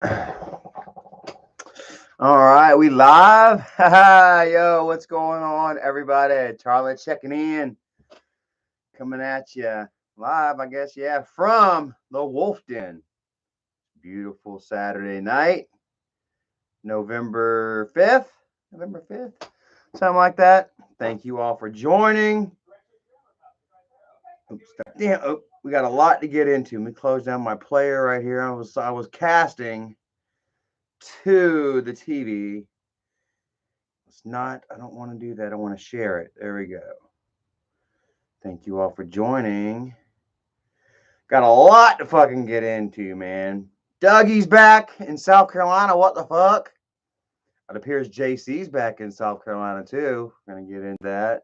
All right, we live. Yo, what's going on, everybody? Charlie checking in, coming at you live, I guess. Yeah, from the Wolf Den. Beautiful Saturday night, November 5th. November 5th, something like that. Thank you all for joining. Oops, damn, we got a lot to get into. Let me close down my player right here. I was casting to the TV. It's not, I don't want to do that. I want to share it. There we go. Thank you all for joining. Got a lot to fucking get into, man. Dougie's back in South Carolina. What the fuck? It appears JC's back in South Carolina too. We're gonna get into that.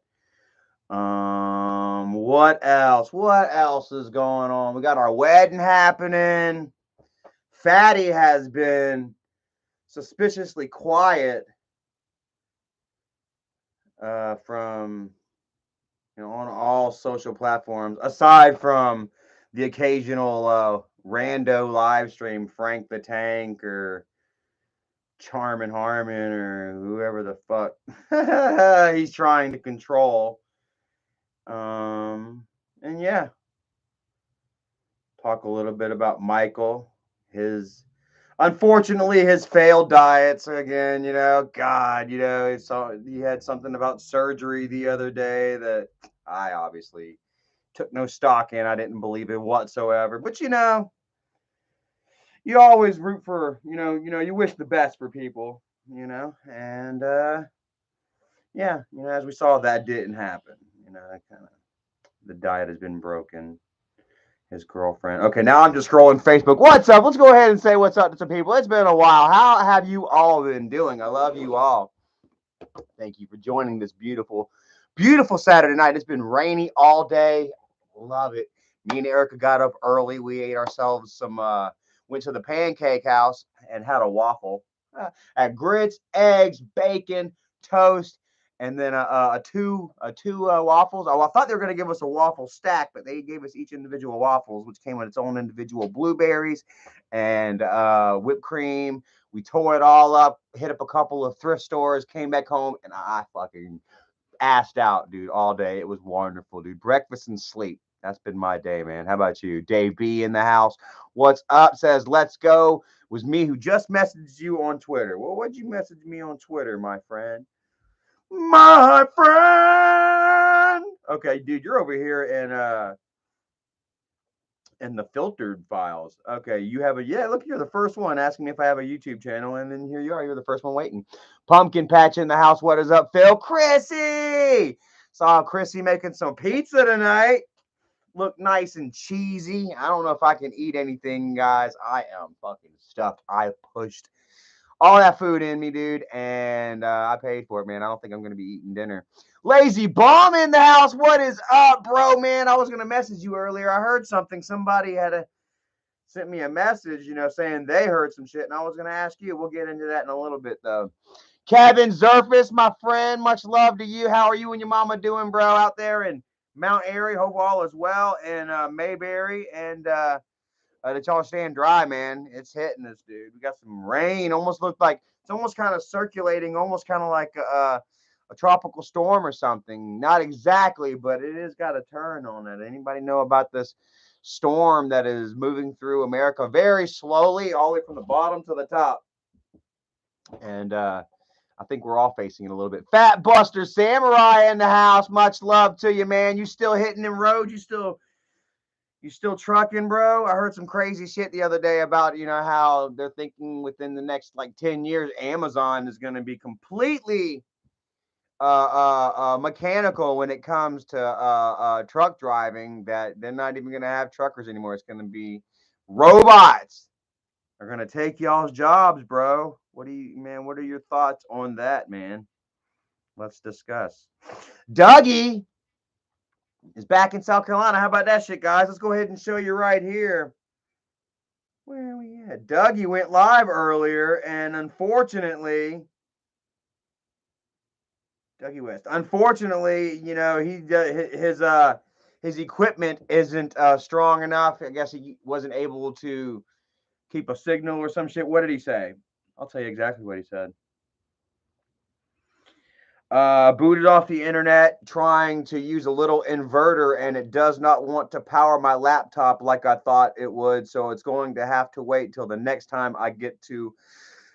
What else? What else is going on? We got our wedding happening. Fatty has been suspiciously quiet from on all social platforms, aside from the occasional rando live stream, Frank the Tank or Charmin Harmon or whoever the fuck he's trying to control. And yeah, talk a little bit about Michael, his unfortunately his failed diets again. God, he had something about surgery the other day that I obviously took no stock in. I didn't believe it whatsoever. But you always root for, you wish the best for people, and yeah, as we saw, that didn't happen. That kind of the diet has been broken. His girlfriend. Okay, now I'm just scrolling Facebook. What's up? Let's go ahead and say what's up to some people. It's been a while. How have you all been doing? I love you all. Thank you for joining this beautiful, beautiful Saturday night. It's been rainy all day. Love it. Me and Erica got up early. We ate ourselves some, went to the pancake house and had a waffle. Had grits, eggs, bacon, toast, and then two waffles. Oh, I thought they were going to give us a waffle stack, but they gave us each individual waffles, which came with its own individual blueberries and whipped cream. We tore it all up, hit up a couple of thrift stores, came back home, and I fucking assed out, dude, all day. It was wonderful, dude. Breakfast and sleep. That's been my day, man. How about you? Dave B in the house. What's up? Says, let's go. It was me who just messaged you on Twitter. Well, what'd you message me on Twitter, my friend? My friend. Okay, dude, you're over here in the filtered files. Okay, you have look, you're the first one asking me if I have a YouTube channel, and then here you are, you're the first one waiting. Pumpkin Patch in the house. What is up, Phil? Chrissy! Saw Chrissy making some pizza tonight. Look nice and cheesy. I don't know if I can eat anything, guys. I am fucking stuffed. I pushed all that food in me, dude, and I paid for it, man. I don't think I'm gonna be eating dinner. Lazy Bomb in the house. What is up, bro, man? I was gonna message you earlier. I heard something. Somebody sent me a message, saying they heard some shit, and I was gonna ask you. We'll get into that in a little bit, though. Kevin Zerfus, my friend, much love to you. How are you and your mama doing, bro, out there in Mount Airy? Hope all is well, and Mayberry, and that y'all staying dry, man. It's hitting us, dude. We got some rain. Almost looked like it's almost kind of circulating, almost kind of like a tropical storm or something. Not exactly, but it has got a turn on it. Anybody know about this storm that is moving through America very slowly, all the way from the bottom to the top? And I think we're all facing it a little bit. Fat Buster Samurai in the house. Much love to you, man. You still hitting them roads? You still trucking, bro? I heard some crazy shit the other day about, how they're thinking within the next like 10 years, Amazon is going to be completely mechanical when it comes to truck driving, that they're not even going to have truckers anymore. It's going to be robots. They're going to take y'all's jobs, bro. What are your thoughts on that, man? Let's discuss. Dougie is back in South Carolina. How about that shit, guys? Let's go ahead and show you right here. Where are we at? Dougie went live earlier, and unfortunately, Dougie West. Unfortunately, his equipment isn't strong enough. I guess he wasn't able to keep a signal or some shit. What did he say? I'll tell you exactly what he said. Booted off the internet trying to use a little inverter, and it does not want to power my laptop like I thought it would. So it's going to have to wait till the next time I get to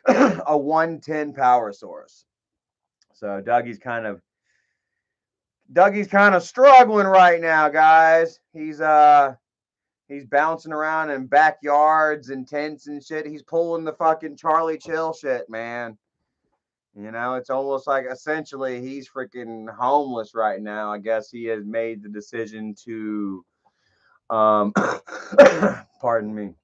a 110 power source. So Dougie's kind of struggling right now, guys. He's bouncing around in backyards and tents and shit. He's pulling the fucking Charlie Chill shit, man. You know, it's almost like essentially he's freaking homeless right now. I guess he has made the decision to, pardon me.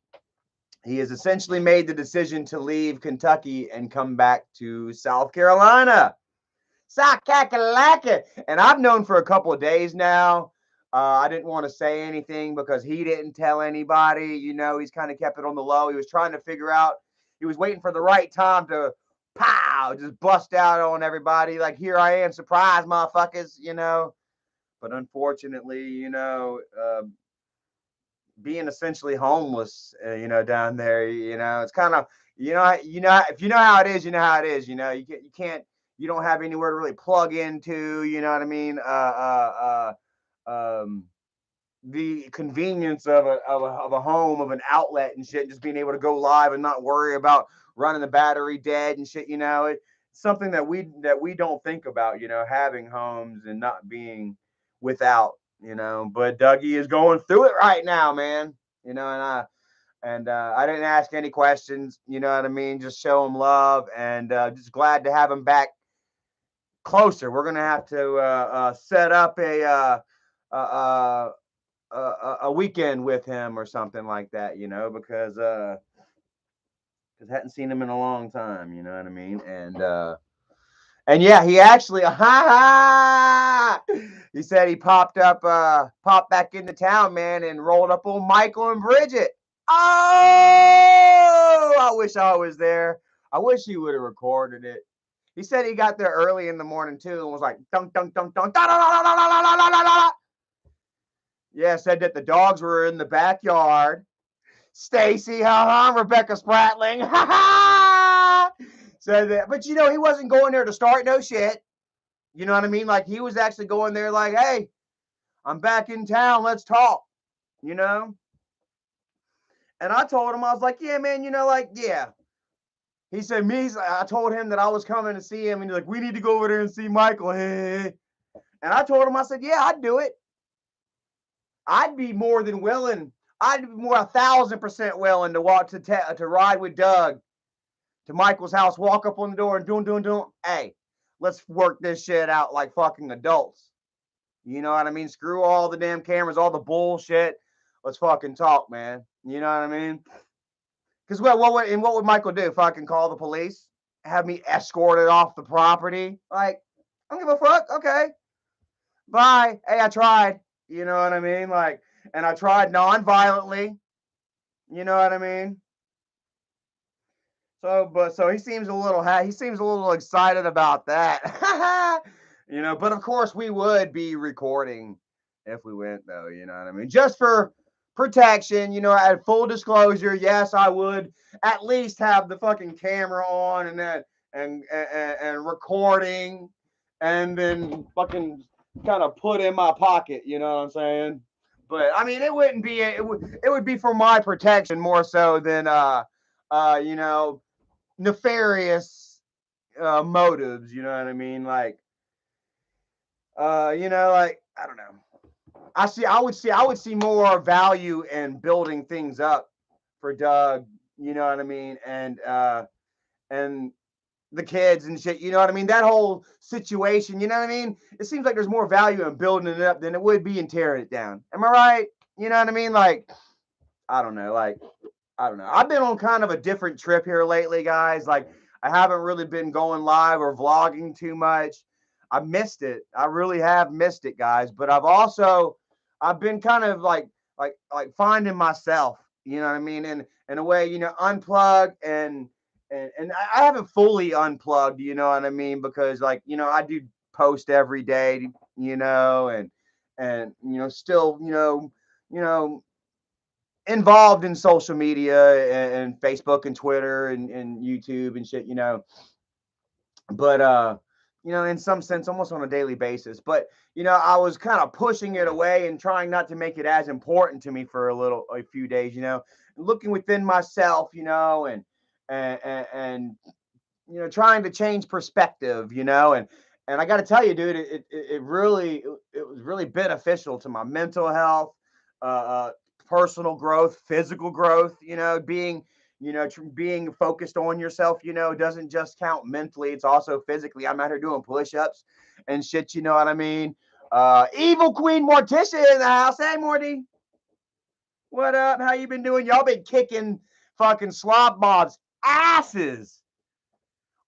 He has essentially made the decision to leave Kentucky and come back to South Carolina. Sakalaka. And I've known for a couple of days now. I didn't want to say anything because he didn't tell anybody. You know, he's kind of kept it on the low. He was trying to figure out, he was waiting for the right time to pow, just bust out on everybody. Like, here I am, surprise, motherfuckers, you know. But unfortunately, you know, being essentially homeless, you know, down there, you know, it's kind of, if you know how it is, you know how it is. You know, you can't, you don't have anywhere to really plug into. You know what I mean? The convenience of a home, of an outlet and shit, just being able to go live and not worry about running the battery dead and shit. You know, it's something that we don't think about. You know, having homes and not being without. You know, but Dougie is going through it right now, man. You know, and I didn't ask any questions. You know what I mean? Just show him love, and just glad to have him back closer. We're gonna have to set up a weekend with him or something like that, you know, because I hadn't seen him in a long time, you know what I mean? And yeah, he actually he said he popped back into town, man, and rolled up on Michael and Bridget. Oh, I wish I was there. I wish he would have recorded it. He said he got there early in the morning too and was like dunk dunk dunk dunk da da da da da da da da da. Yeah, said that the dogs were in the backyard. Stacy, Rebecca Spratling, said that. But you know, he wasn't going there to start no shit. You know what I mean? Like, he was actually going there like, hey, I'm back in town. Let's talk. You know? And I told him, I was like, yeah, man, you know, like, yeah. He said, I told him that I was coming to see him. And he's like, we need to go over there and see Michael. And I told him, I said, yeah, I'd do it. I'd be more than willing. I'd be more 1,000% willing to walk to ride with Doug to Michael's house, walk up on the door and doing. Hey, let's work this shit out like fucking adults. You know what I mean? Screw all the damn cameras, all the bullshit. Let's fucking talk, man. You know what I mean? Because what would Michael do? Fucking call the police? Have me escorted off the property? Like, I don't give a fuck. Okay. Bye. Hey, I tried. You know what I mean? Like, and I tried non-violently. You know what I mean? So he seems a little excited about that. You know, but of course we would be recording if we went though, you know what I mean? Just for protection, you know, at full disclosure, yes, I would at least have the fucking camera on and that and recording and then fucking kind of put in my pocket, you know what I'm saying? But I mean, it wouldn't be it would be for my protection more so than you know, nefarious motives, you know what I mean? Like you know, like, I don't know. I would see more value in building things up for Doug, you know what I mean? And the kids and shit, you know what I mean? That whole situation, you know what I mean? It seems like there's more value in building it up than it would be in tearing it down. Am I right? You know what I mean? Like, I don't know. Like, I don't know. I've been on kind of a different trip here lately, guys. Like, I haven't really been going live or vlogging too much. I missed it. I really have missed it, guys. But I've been kind of like finding myself, you know what I mean? And in a way, you know, unplug and I haven't fully unplugged, you know what I mean? Because, like, you know, I do post every day, you know, and you know, still, you know, involved in social media and Facebook and Twitter and YouTube and shit, but in some sense almost on a daily basis. But I was kind of pushing it away and trying not to make it as important to me for a few days, looking within myself, and trying to change perspective, and I got to tell you, dude, it was really beneficial to my mental health, uh, uh personal growth, physical growth, being focused on yourself, doesn't just count mentally, it's also physically. I'm out here doing push-ups and shit, you know what I mean? Evil Queen Morticia in the house. Hey, Morty, what up? How you been doing? Y'all been kicking fucking slob mobs asses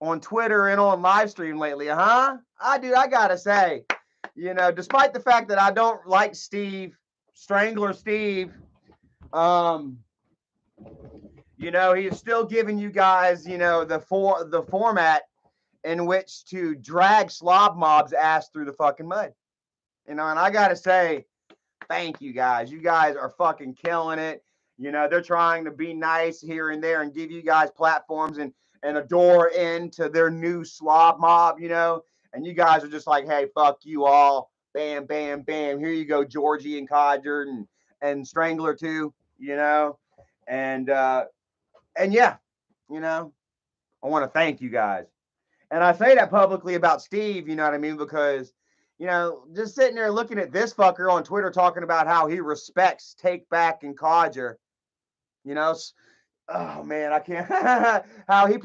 on Twitter and on live stream lately, huh? I gotta say, despite the fact that I don't like Strangler Steve, um, he is still giving you guys, the format in which to drag slob mobs ass through the fucking mud. And I gotta say, thank you guys. You guys are fucking killing it. They're trying to be nice here and there and give you guys platforms and a door into their new slob mob, and you guys are just like, hey, fuck you all. Bam, bam, bam. Here you go, Georgie and Codger and Strangler too, and yeah, I want to thank you guys. And I say that publicly about Steve, you know what I mean? Because, just sitting there looking at this fucker on Twitter talking about how he respects Take Back and Codger, oh man, I can't. how he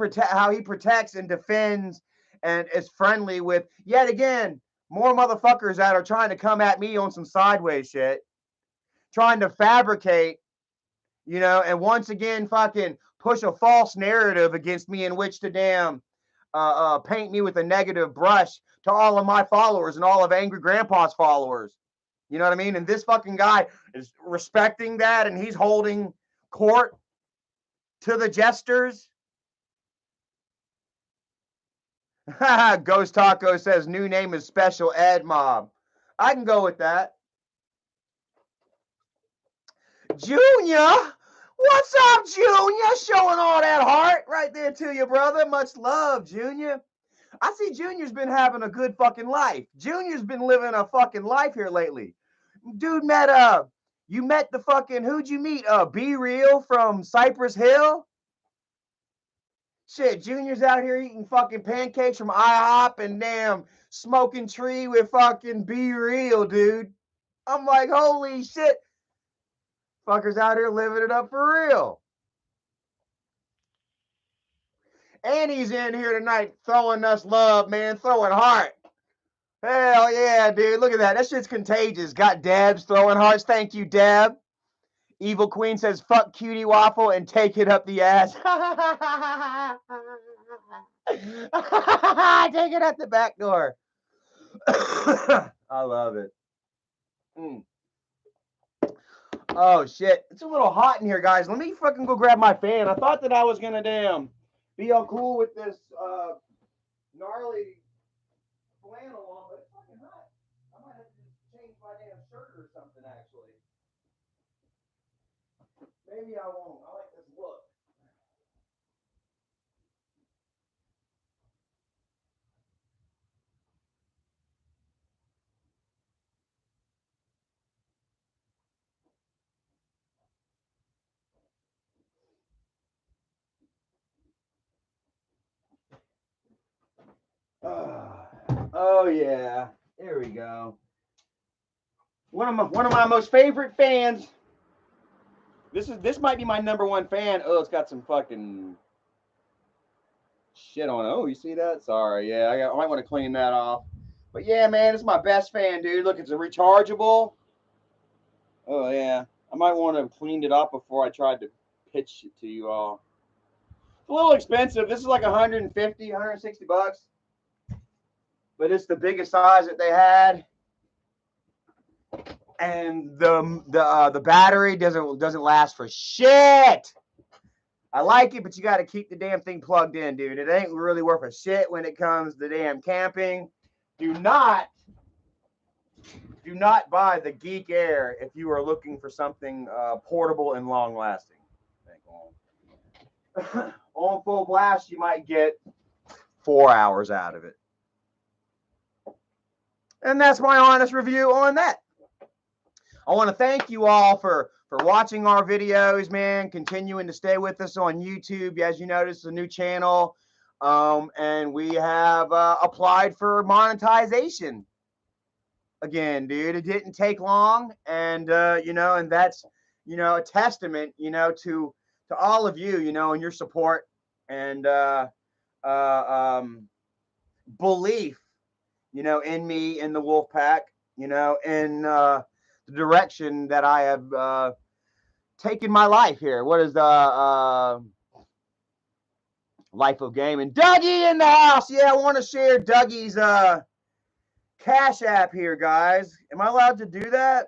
protects and defends and is friendly with yet again more motherfuckers that are trying to come at me on some sideways shit, trying to fabricate, and once again fucking push a false narrative against me in which to damn paint me with a negative brush to all of my followers and all of Angry Grandpa's followers. You know what I mean? And this fucking guy is respecting that, and he's holding court to the jesters. Ghost Taco says new name is Special Ed Mob. I can go with that. Junior, what's up, Junior? Showing all that heart right there to you, brother. Much love, Junior. I see Junior's been having a good fucking life. Junior's been living a fucking life here lately. Dude you met the fucking, who'd you meet? Be Real from Cypress Hill? Shit, Junior's out here eating fucking pancakes from IHOP and damn smoking tree with fucking Be Real, dude. I'm like, holy shit. Fuckers out here living it up for real. And he's in here tonight throwing us love, man, throwing heart. Hell yeah, dude. Look at that. That shit's contagious. Got Debs throwing hearts. Thank you, Deb. Evil Queen says, fuck Cutie Waffle and take it up the ass. Take it at the back door. I love it. Oh, shit. It's a little hot in here, guys. Let me fucking go grab my fan. I thought that I was going to damn be all cool with this gnarly flannel on, but it's fucking hot. I might have to just change my damn shirt or something, actually. Maybe I won't. I like this look. Oh yeah, there we go. One of my most favorite fans. This might be my number one fan. Oh, it's got some fucking shit on it. Oh, you see that? Sorry, yeah, I might want to clean that off. But yeah, man, it's my best fan, dude. Look, it's a rechargeable. Oh yeah, I might want to have cleaned it off before I tried to pitch it to you all. It's a little expensive. This is like 150, 160 bucks. But it's the biggest size that they had, and the battery doesn't last for shit. I like it, but you got to keep the damn thing plugged in, dude. It ain't really worth a shit when it comes to damn camping. Do not Do not buy the Geek Air if you are looking for something portable and long lasting. On full blast, you might get 4 hours out of it. And that's my honest review on that. I want to thank you all for watching our videos, man. Continuing to stay with us on YouTube. As you notice, it's a new channel. And we have applied for monetization. Again, dude, it didn't take long. And, and that's, a testament, to all of you, and your support and belief, in me, in the Wolf Pack, in the direction that I have taken my life here. What is the life of gaming? Dougie in the house. Yeah, I want to share Dougie's Cash App here, guys. Am I allowed to do that?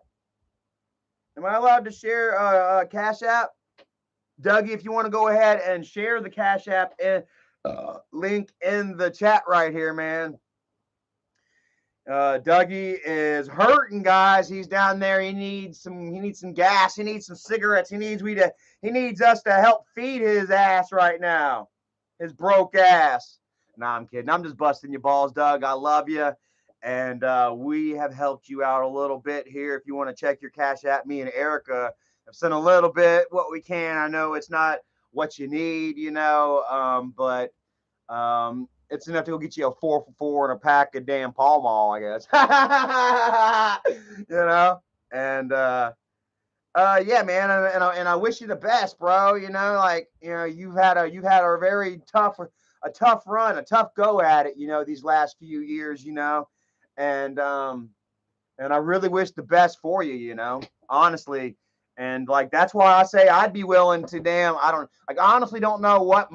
Am I allowed to share Cash App? Dougie, if you want to go ahead and share the Cash App link in the chat right here, man. Dougie is hurting, guys. He's down there. He needs some gas. He needs some cigarettes. He needs us to help feed his ass right now. His broke ass. Nah, I'm kidding. I'm just busting your balls, Doug. I love you. And we have helped you out a little bit here. If you want to check your Cash App, me and Erica have sent a little bit what we can. I know it's not what you need, but it's enough to go get you a 4 for $4 and a pack of damn Pall Mall, I guess. And yeah, man, and I wish you the best, bro. You've had a very tough run, a tough go at it, these last few years, and I really wish the best for you, honestly. And that's why I say I'd be willing to I honestly don't know what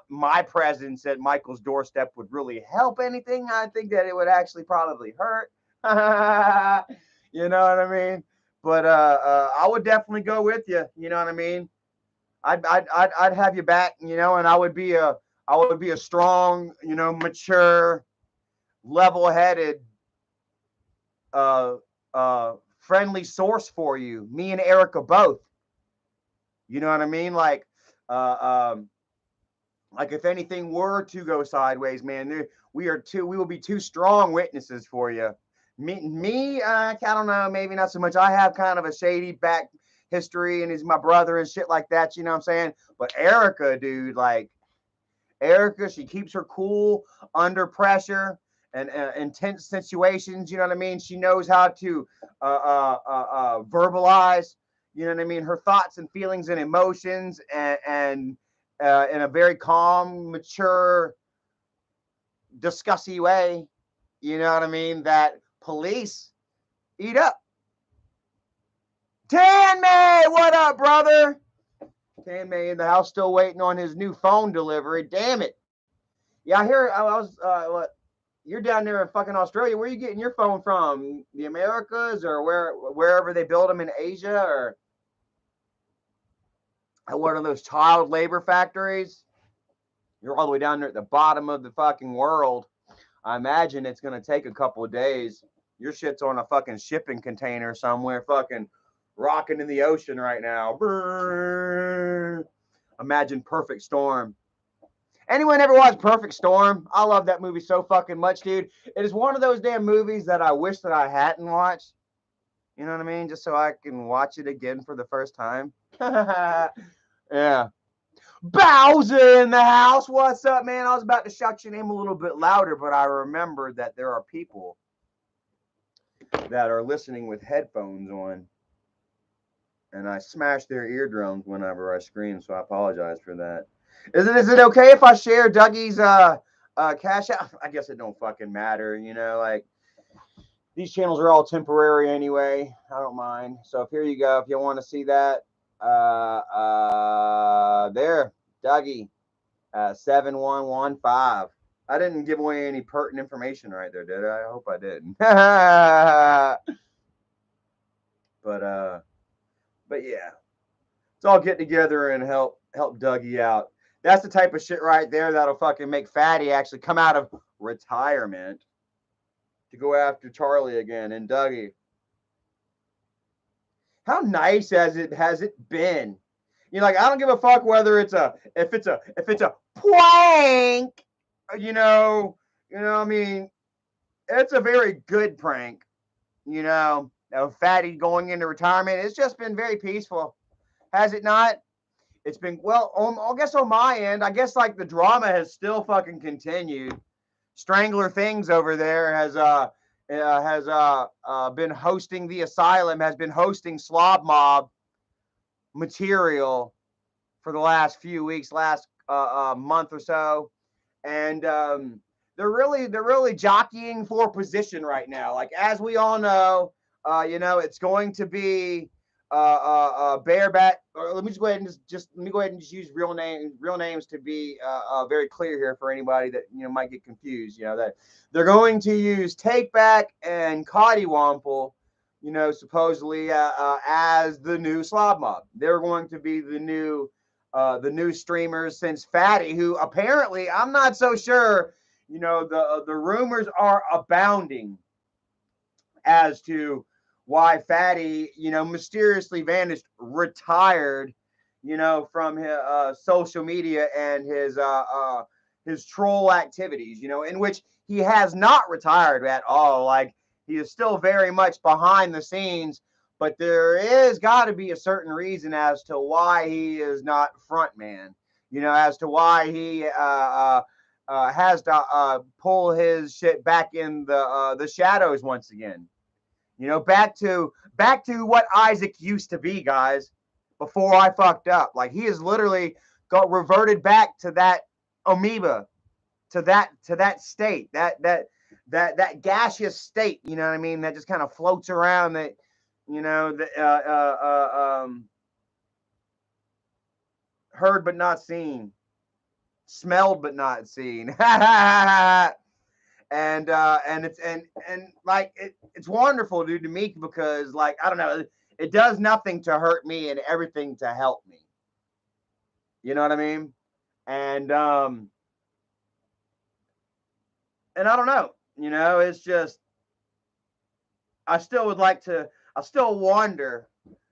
my presence at Michael's doorstep would really help anything. I think that it would actually probably hurt. You know what I mean? But I would definitely go with you. You know what I mean? I'd have you back, and I would be a strong, mature, level-headed, friendly source for you. Me and Erica both. You know what I mean? Like if anything were to go sideways, man, we will be two strong witnesses for you. Me, I don't know, maybe not so much. I have kind of a shady back history, and he's my brother and shit like that. You know what I'm saying? But Erica, dude, Erica, she keeps her cool under pressure and intense situations. You know what I mean? She knows how to verbalize, you know what I mean, her thoughts and feelings and emotions, and in a very calm, mature, discussy way. You know what I mean? That police eat up. Tan May, what up, brother? Tan May in the house, still waiting on his new phone delivery. Damn it. Yeah, I hear I was what? You're down there in fucking Australia. Where are you getting your phone from? The Americas, or wherever they build them in Asia, or at one of those child labor factories? You're all the way down there at the bottom of the fucking world. I imagine it's gonna take a couple of days. Your shit's on a fucking shipping container somewhere, fucking rocking in the ocean right now. Brrr. Imagine Perfect Storm. Anyone ever watched Perfect Storm? I love that movie so fucking much, dude. It is one of those damn movies that I wish that I hadn't watched. You know what I mean? Just so I can watch it again for the first time. Yeah. Bowser in the house. What's up, man? I was about to shout your name a little bit louder, but I remembered that there are people that are listening with headphones on. And I smash their eardrums whenever I scream, so I apologize for that. Is it okay if I share Dougie's Cash App? I guess it don't fucking matter, these channels are all temporary anyway. I don't mind. So here you go. If you want to see that, there, Dougie, 7115. I didn't give away any pertinent information right there, did I? I hope I didn't. But yeah, let's all get together and help Dougie out. That's the type of shit right there that'll fucking make Fatty actually come out of retirement. to go after Charlie again and Dougie. How nice has it been? You know, like I don't give a fuck whether it's a if it's a prank, you know, I mean, it's a very good prank, you know. Fatty going into retirement. It's just been very peaceful, has it not? It's been well. I guess on my end, I guess like the drama has still fucking continued. Strangler Things over there has been hosting the asylum, has been hosting Slob Mob material for the last few weeks, last month or so, and they're really jockeying for position right now. Like as we all know, it's going to be bareback. Or let me just go ahead and let me go ahead and just use real names to be very clear here for anybody that might get confused. That they're going to use Take Back and Cottywomple, supposedly as the new Slob Mob. They're going to be the new streamers since Fatty, who apparently I'm not so sure. The rumors are abounding as to why Fatty, mysteriously vanished, retired, from his social media and his troll activities, in which he has not retired at all. Like he is still very much behind the scenes, but there is got to be a certain reason as to why he is not front man. As to why he has to pull his shit back in the shadows once again. Back to what Isaac used to be, guys. Before I fucked up, like he has literally got reverted back to that amoeba, to that state, that gaseous state. You know what I mean? That just kind of floats around. That heard but not seen, smelled but not seen. And like it's wonderful, dude, to me because like I don't know, it does nothing to hurt me and everything to help me. You know what I mean? And and I don't know, it's just I still would like to. I still wonder.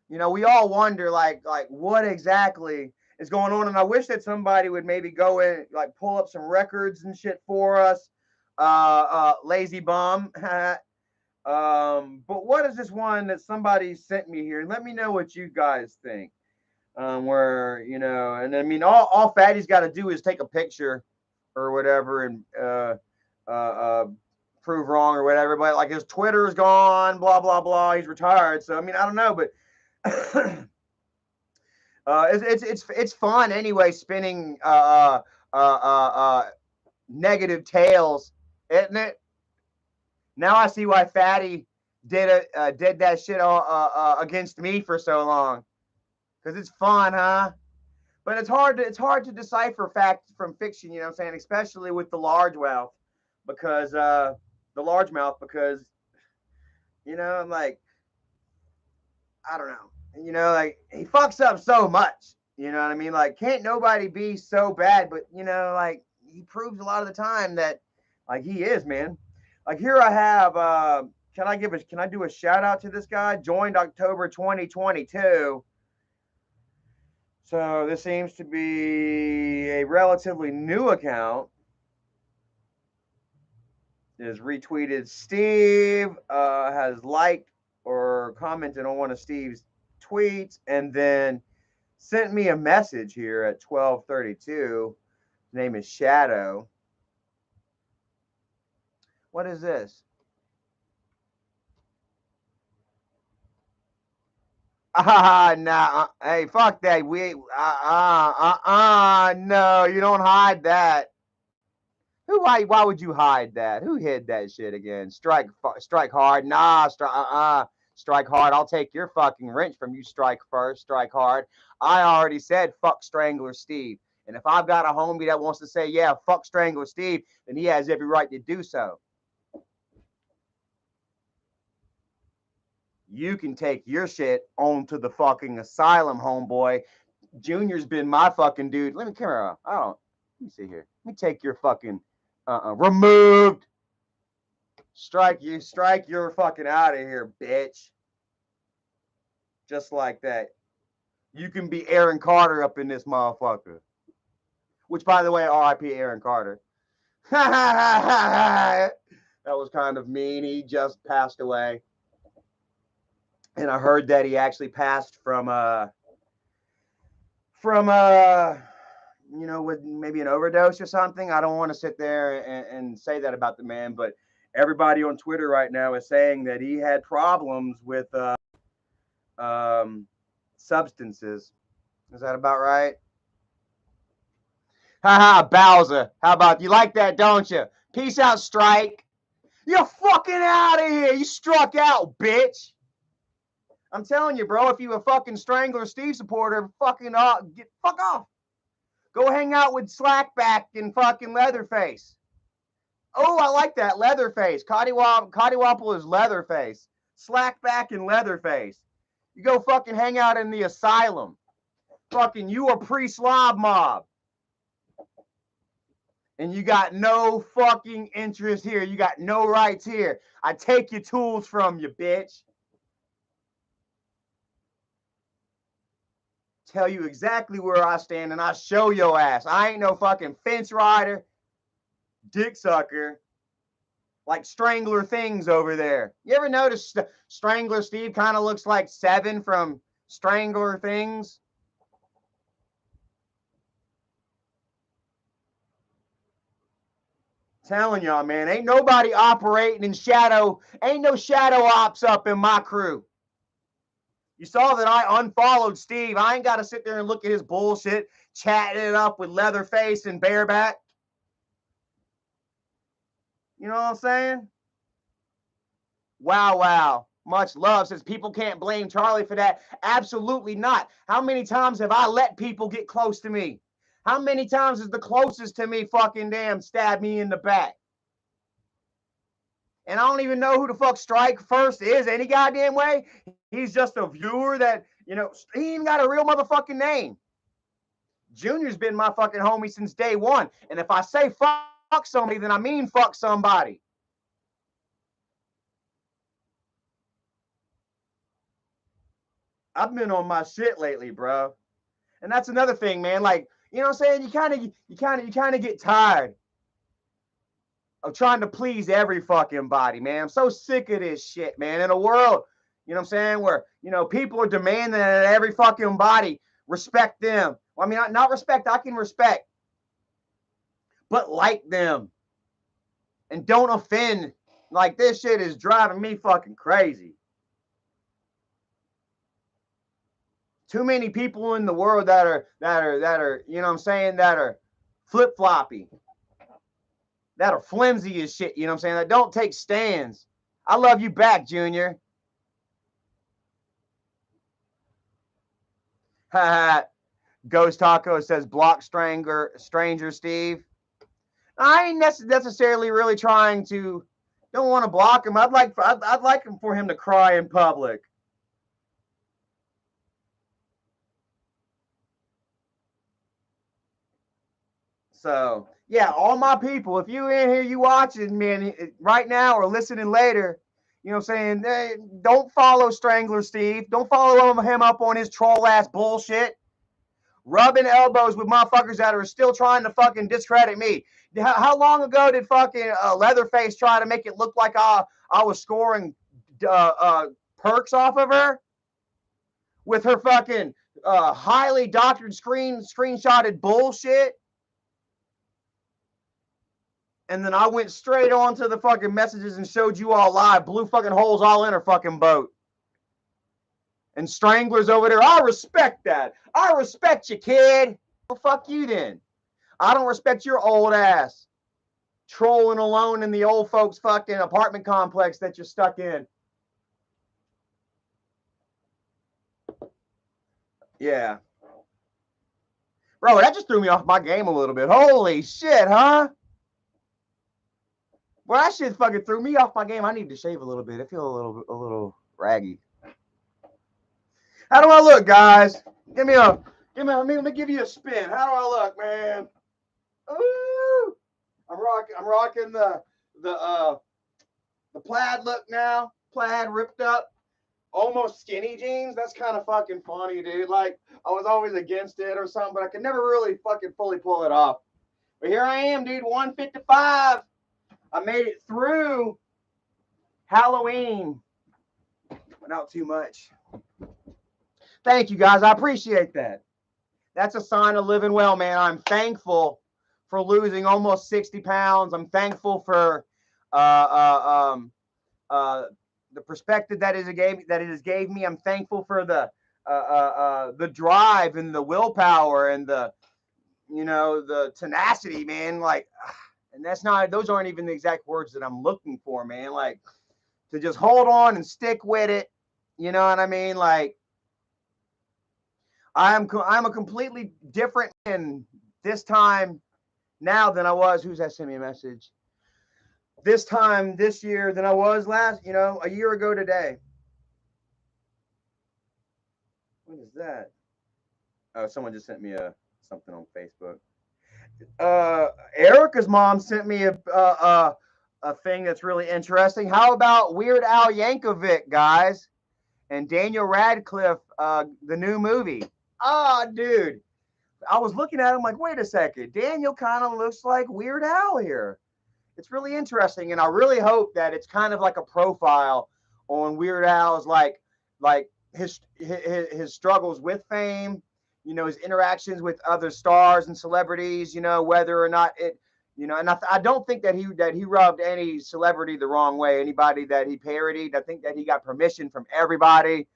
We all wonder like what exactly is going on, and I wish that somebody would maybe go in like pull up some records and shit for us. Lazy bum. But what is this one that somebody sent me here? Let me know what you guys think. Where and I mean, all Fatty's got to do is take a picture or whatever, and prove wrong or whatever. But like his Twitter is gone, blah blah blah. He's retired. So I mean, I don't know, but it's fun anyway. Spinning negative tales, isn't it? Now I see why Fatty did that shit against me for so long, because it's fun, huh? But it's hard to decipher fact from fiction. You know what I'm saying? Especially with the largemouth, because because I'm like I don't know. Like he fucks up so much. You know what I mean? Like can't nobody be so bad, but like he proves a lot of the time that like he is, man. Like here I have can I do a shout out to this guy? Joined October 2022. So this seems to be a relatively new account. Is retweeted. Steve has liked or commented on one of Steve's tweets and then sent me a message here at 12:32. His name is Shadow. What is this? Nah. Hey, fuck that. No, you don't hide that. Why would you hide that? Who hid that shit again? Strike hard. Nah, strike hard. I'll take your fucking wrench from you. Strike first, strike hard. I already said fuck Strangler Steve. And if I've got a homie that wants to say, yeah, fuck Strangler Steve, then he has every right to do so. You can take your shit on to the fucking asylum, homeboy. Junior's been my fucking dude. Let me come here. I don't. Let me see here. Let me take your fucking removed. Strike, you're fucking out of here, bitch. Just like that. You can be Aaron Carter up in this motherfucker. Which, by the way, R.I.P. Aaron Carter. That was kind of mean. He just passed away. And I heard that he actually passed from with maybe an overdose or something. I don't want to sit there and say that about the man, but everybody on Twitter right now is saying that he had problems with substances. Is that about right? Haha, Bowser. How about you like that, don't you? Peace out, Strike. You're fucking out of here. You struck out, bitch. I'm telling you, bro, if you a fucking Strangler Steve supporter, fucking fuck off. Go hang out with Slackback and fucking Leatherface. Oh, I like that. Leatherface. Cottywopple is Leatherface. Slackback and Leatherface. You go fucking hang out in the asylum. Fucking you a pre-slob mob. And you got no fucking interest here. You got no rights here. I take your tools from you, bitch. Tell you exactly where I stand and I show your ass. I ain't no fucking fence rider, dick sucker, like Strangler Things over there. You ever notice Strangler Steve kind of looks like Seven from Strangler Things? Telling y'all, man, ain't nobody operating in shadow. Ain't no shadow ops up in my crew. You saw that I unfollowed Steve. I ain't got to sit there and look at his bullshit, chatting it up with Leatherface and Bareback. You know what I'm saying? Wow. Much love. Says people can't blame Charlie for that. Absolutely not. How many times have I let people get close to me? How many times is the closest to me fucking damn stab me in the back? And I don't even know who the fuck Strike First is any goddamn way. He's just a viewer that, he ain't even got a real motherfucking name. Junior's been my fucking homie since day one. And if I say fuck somebody, then I mean fuck somebody. I've been on my shit lately, bro. And that's another thing, man. Like, you know what I'm saying? You kind of get tired of trying to please every fucking body, man. I'm so sick of this shit, man. In a world, you know what I'm saying, where, people are demanding that every fucking body respect them. Well, I mean, not respect, I can respect, but like them. And don't offend. Like, this shit is driving me fucking crazy. Too many people in the world that are, you know what I'm saying, that are flip-floppy, that are flimsy as shit, you know what I'm saying, that don't take stands. I love you back, Junior. Ghost Taco says block Stranger Steve. I ain't necessarily really trying to, don't want to block him. I'd like him for him to cry in public. So, yeah, all my people, if you in here, you watching, man, right now or listening later, you know what I'm saying? Hey, don't follow Strangler Steve. Don't follow him up on his troll-ass bullshit. Rubbing elbows with motherfuckers that are still trying to fucking discredit me. How long ago did fucking Leatherface try to make it look like I was scoring perks off of her? With her fucking highly doctored screenshotted bullshit? And then I went straight on to the fucking messages and showed you all live. Blew fucking holes all in her fucking boat. And Strangler's over there. I respect that. I respect you, kid. Well, fuck you then. I don't respect your old ass. Trolling alone in the old folks fucking apartment complex that you're stuck in. Yeah. Bro, that just threw me off my game a little bit. Holy shit, huh? Well, that shit fucking threw me off my game. I need to shave a little bit. I feel a little raggy. How do I look, guys? Let me give you a spin. How do I look, man? Ooh, I'm rocking the The plaid look now, plaid ripped up, almost skinny jeans. That's kind of fucking funny, dude. Like, I was always against it or something, but I could never really fucking fully pull it off. But here I am, dude, 155. I made it through Halloween without too much. Thank you, guys. I appreciate that. That's a sign of living well, man. I'm thankful for losing almost 60 pounds. I'm thankful for the perspective that it has gave me. I'm thankful for the drive and the willpower and the tenacity, man. Like, and those aren't even the exact words that I'm looking for, man. Like, to just hold on and stick with it. You know what I mean? Like, I'm a completely different in this time now than I was. Who's that sent me a message? This time this year than I was a year ago today. What is that? Oh, someone just sent me something on Facebook. Erica's mom sent me a thing that's really interesting. How about Weird Al Yankovic, guys, and Daniel Radcliffe, the new movie? Ah, dude, I was looking at him like, wait a second, Daniel kind of looks like Weird Al here. It's really interesting, and I really hope that it's kind of like a profile on Weird Al's like his struggles with fame, his interactions with other stars and celebrities, whether or not it, and I don't think that he rubbed any celebrity the wrong way. Anybody that he parodied, I think that he got permission from everybody.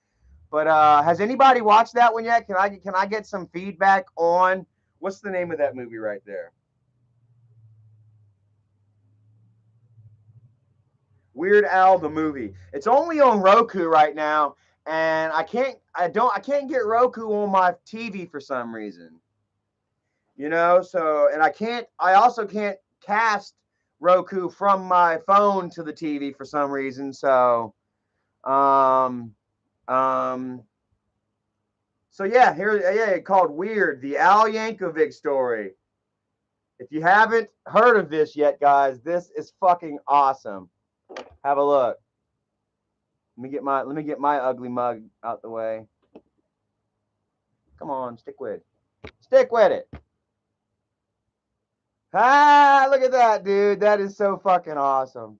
But has anybody watched that one yet? Can I get some feedback on what's the name of that movie right there? Weird Al the movie. It's only on Roku right now, and I can't get Roku on my TV for some reason. So and I also can't cast Roku from my phone to the TV for some reason. So um um so yeah, called Weird, the Al Yankovic story. If you haven't heard of this yet, guys, this is fucking awesome. Have a look. Let me get my ugly mug out the way. Come on, stick with it. Ah, look at that, dude. That is so fucking awesome.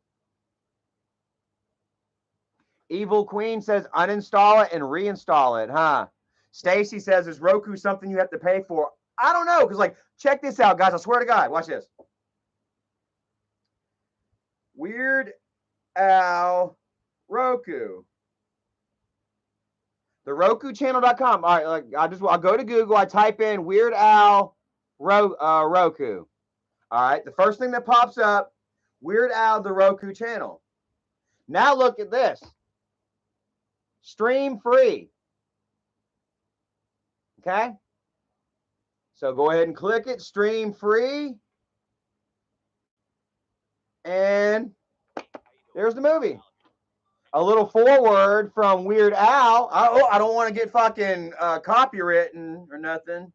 Evil Queen says uninstall it and reinstall it, huh? Stacy says, is Roku something you have to pay for? I don't know, because like, check this out, guys. I swear to God, watch this. Weird Al Roku. The RokuChannel.com. All right, like I'll go to Google. I type in Weird Al Roku. All right, the first thing that pops up, Weird Al the Roku channel. Now look at this. Stream free. Okay. So go ahead and click it. Stream free. And there's the movie. A little forward from Weird Al. I don't want to get fucking copywritten or nothing.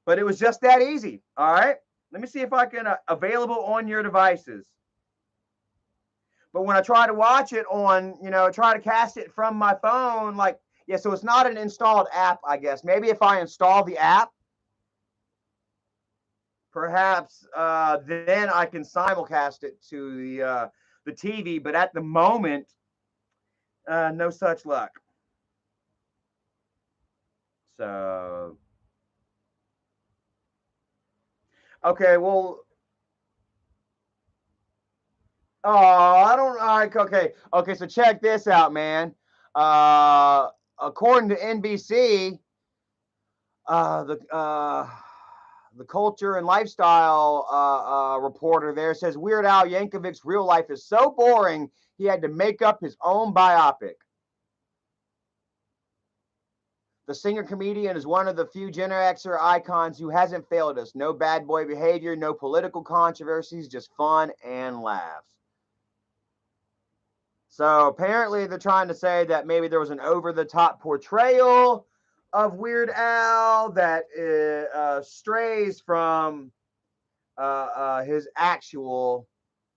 But it was just that easy. All right. Let me see if I can available on your devices. But when I try to watch it on, try to cast it from my phone, like, yeah, so it's not an installed app, I guess. Maybe if I install the app, perhaps then I can simulcast it to the TV. But at the moment, no such luck. So, okay, well, oh, I don't. All right, okay. So check this out, man. According to NBC, the culture and lifestyle reporter there says Weird Al Yankovic's real life is so boring he had to make up his own biopic. The singer-comedian is one of the few Gen Xer icons who hasn't failed us. No bad boy behavior, no political controversies, just fun and laughs. So apparently they're trying to say that maybe there was an over-the-top portrayal of Weird Al that strays from his actual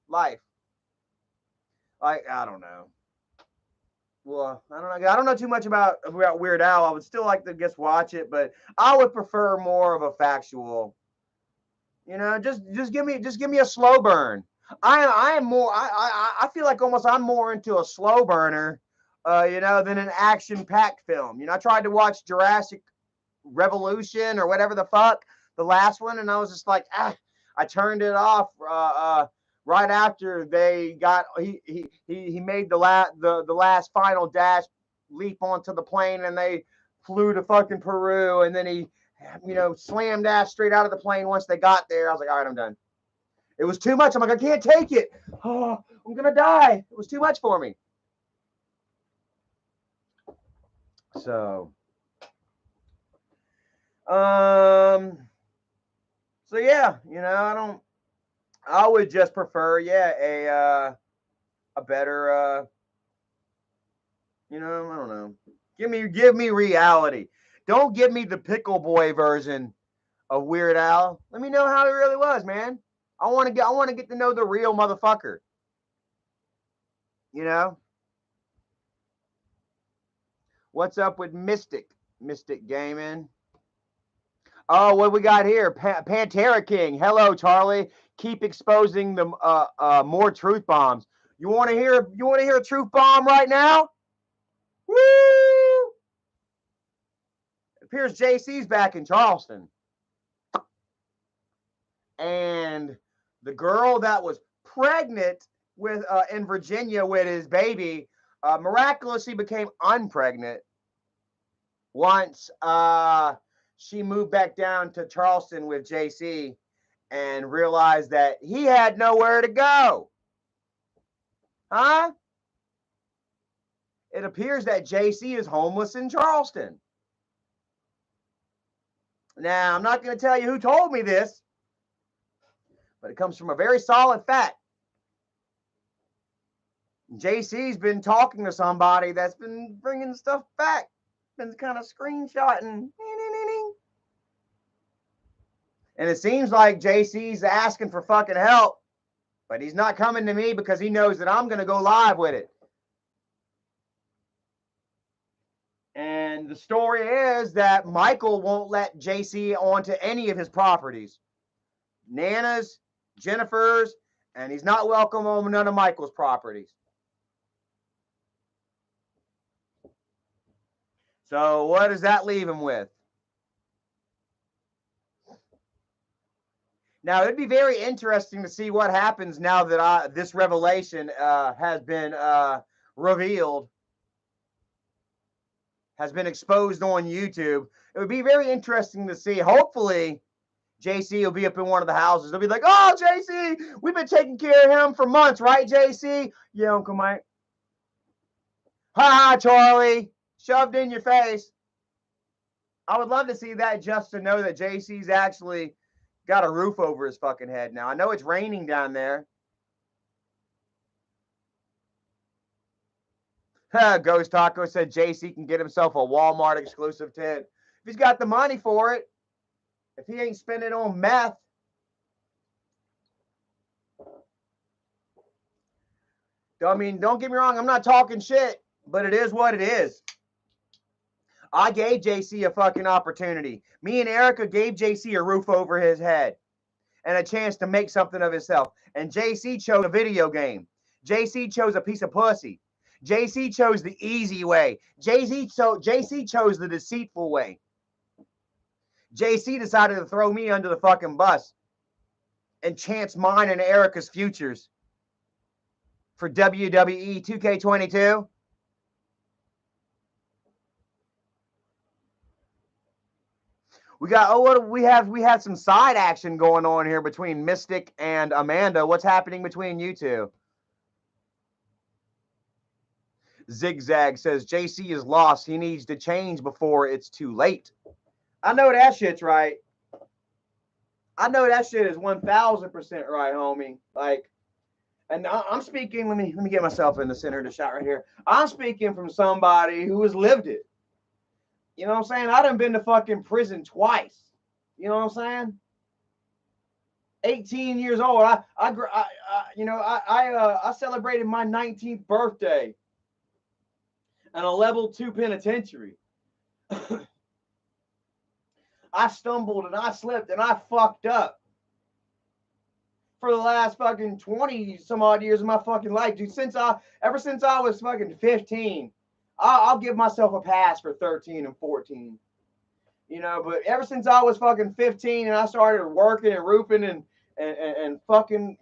life. Like, I don't know. Well, I don't know. I don't know too much about Weird Al. I would still like to just watch it, but I would prefer more of a factual. You know, just give me a slow burn. I am more. I feel like almost I'm more into a slow burner, you know, than an action packed film. You know, I tried to watch Jurassic Revolution or whatever the fuck, the last one, and I was just like, ah, I turned it off right after they got he made the last final dash leap onto the plane, and they flew to fucking Peru, and then he, you know, slammed ass straight out of the plane once they got there. I was like, all right, I'm done. It was too much. I'm like, I can't take it. Oh, I'm gonna die. It was too much for me. So Um. So yeah, you know, I would just prefer, yeah, a better, you know, I don't know. Give me reality. Don't give me the pickle boy version of Weird Al. Let me know how he really was, man. I want to get to know the real motherfucker. You know, what's up with Mystic Gaming? Oh, what we got here? Pantera King. Hello, Charlie. Keep exposing the more truth bombs. You want to hear? You want to hear a truth bomb right now? Woo! It appears JC's back in Charleston, and the girl that was pregnant with in Virginia with his baby miraculously became unpregnant once she moved back down to Charleston with JC and realized that he had nowhere to go. Huh? It appears that JC is homeless in Charleston. Now, I'm not going to tell you who told me this, but it comes from a very solid fact. JC's been talking to somebody that's been bringing stuff back, been kind of screenshotting. And it seems like JC's asking for fucking help, but he's not coming to me because he knows that I'm going to go live with it. And the story is that Michael won't let JC onto any of his properties. Nana's, Jennifer's, and he's not welcome on none of Michael's properties. So what does that leave him with? Now it'd be very interesting to see what happens now that this revelation has been revealed, has been exposed on YouTube. It would be very interesting to see. Hopefully, JC will be up in one of the houses. They'll be like, "Oh, JC, we've been taking care of him for months, right, JC?" Yeah, Uncle Mike. Ha ha, Charlie, shoved in your face. I would love to see that just to know that JC's actually got a roof over his fucking head now. I know it's raining down there. Ghost Taco said JC can get himself a Walmart exclusive tent. If he's got the money for it, if he ain't spending on meth. I mean, don't get me wrong, I'm not talking shit, but it is what it is. I gave JC a fucking opportunity. Me and Erica gave JC a roof over his head and a chance to make something of himself. And JC chose a video game. JC chose a piece of pussy. JC chose the easy way. JC chose the deceitful way. JC decided to throw me under the fucking bus and chance mine and Erica's futures for WWE 2K22. We got what we have some side action going on here between Mystic and Amanda. What's happening between you two? Zigzag says JC is lost. He needs to change before it's too late. I know that shit's right. I know that shit is 1000% right, homie. Like, and I'm speaking. Let me get myself in the center of the shot right here. I'm speaking from somebody who has lived it. You know what I'm saying? I done been to fucking prison twice. You know what I'm saying? 18 years old. I celebrated my 19th birthday in a level 2 penitentiary. I stumbled and I slipped and I fucked up for the last fucking 20 some odd years of my fucking life, dude. Ever since I was fucking 15, I'll give myself a pass for 13 and 14. But ever since I was fucking 15 and I started working and roofing and fucking,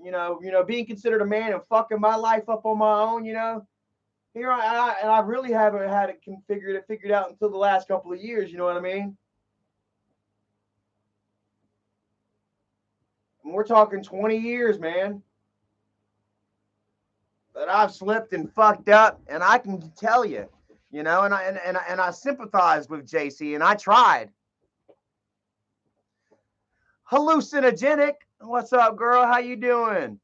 being considered a man and fucking my life up on my own, here I really haven't had it figured out until the last couple of years, you know what I mean? And we're talking 20 years, man. But I've slipped and fucked up, and I can tell you, and I sympathize with JC, and I tried. Hallucinogenic, what's up, girl? How you doing?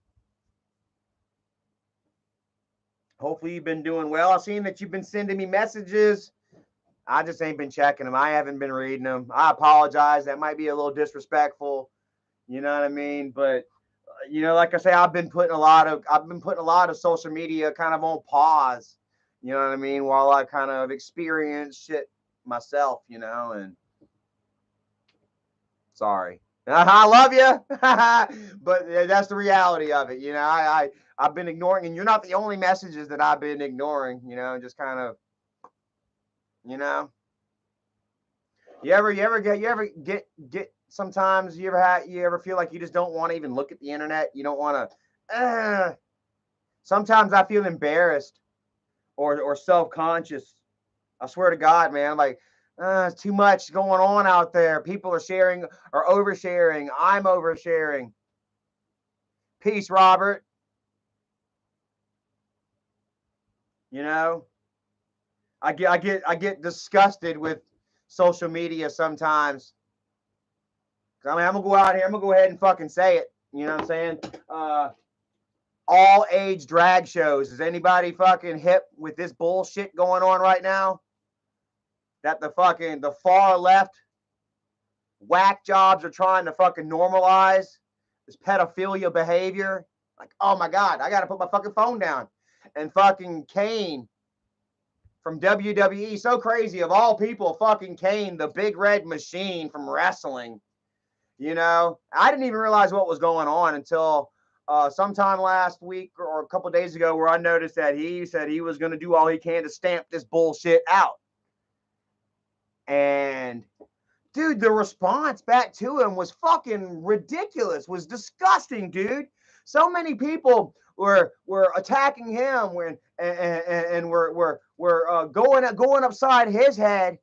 Hopefully you've been doing well. I've seen that you've been sending me messages. I just ain't been checking them. I haven't been reading them. I apologize. That might be a little disrespectful. You know what I mean? But like I say, I've been putting a lot of social media kind of on pause. You know what I mean? While I kind of experience shit myself, and sorry. I love you, but that's the reality of it. I've been ignoring, and you're not the only messages that I've been ignoring. Just kind of, you ever get sometimes you ever feel like you just don't want to even look at the internet. You don't want to. Sometimes I feel embarrassed or self-conscious. I swear to God, man, like. Too much going on out there. People are sharing or oversharing. I'm oversharing. Peace, Robert. I get disgusted with social media sometimes. I mean, I'm gonna go out here. I'm gonna go ahead and fucking say it. You know what I'm saying? All age drag shows. Is anybody fucking hip with this bullshit going on right now? That the far left whack jobs are trying to fucking normalize this pedophilia behavior. Like, oh my God, I gotta put my fucking phone down. And fucking Kane from WWE, so crazy, of all people, fucking Kane, the big red machine from wrestling. I didn't even realize what was going on until sometime last week or a couple days ago, where I noticed that he said he was going to do all he can to stamp this bullshit out. And dude, the response back to him was fucking ridiculous, was disgusting, dude. So many people were attacking him and were going upside his head,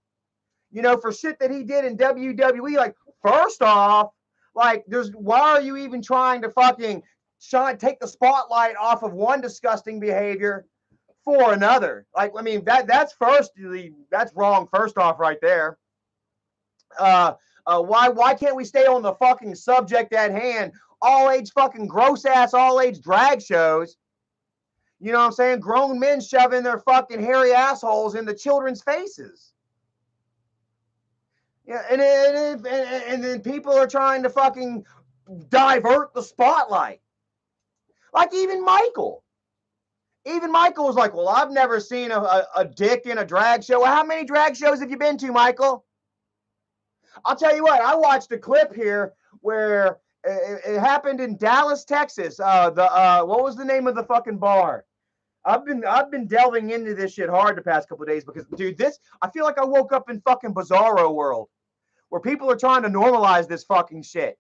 for shit that he did in WWE. Like, first off, like, why are you even trying to fucking take the spotlight off of one disgusting behavior for another? Like, I mean, that's wrong. First off, right there. Why can't we stay on the fucking subject at hand? All age fucking gross ass all age drag shows. You know what I'm saying? Grown men shoving their fucking hairy assholes into children's faces. Yeah, and then people are trying to fucking divert the spotlight. Like even Michael. Even Michael was like, well, I've never seen a dick in a drag show. Well, how many drag shows have you been to, Michael? I'll tell you what, I watched a clip here where it happened in Dallas, Texas. What was the name of the fucking bar? I've been delving into this shit hard the past couple of days because, dude, I feel like I woke up in fucking Bizarro world where people are trying to normalize this fucking shit.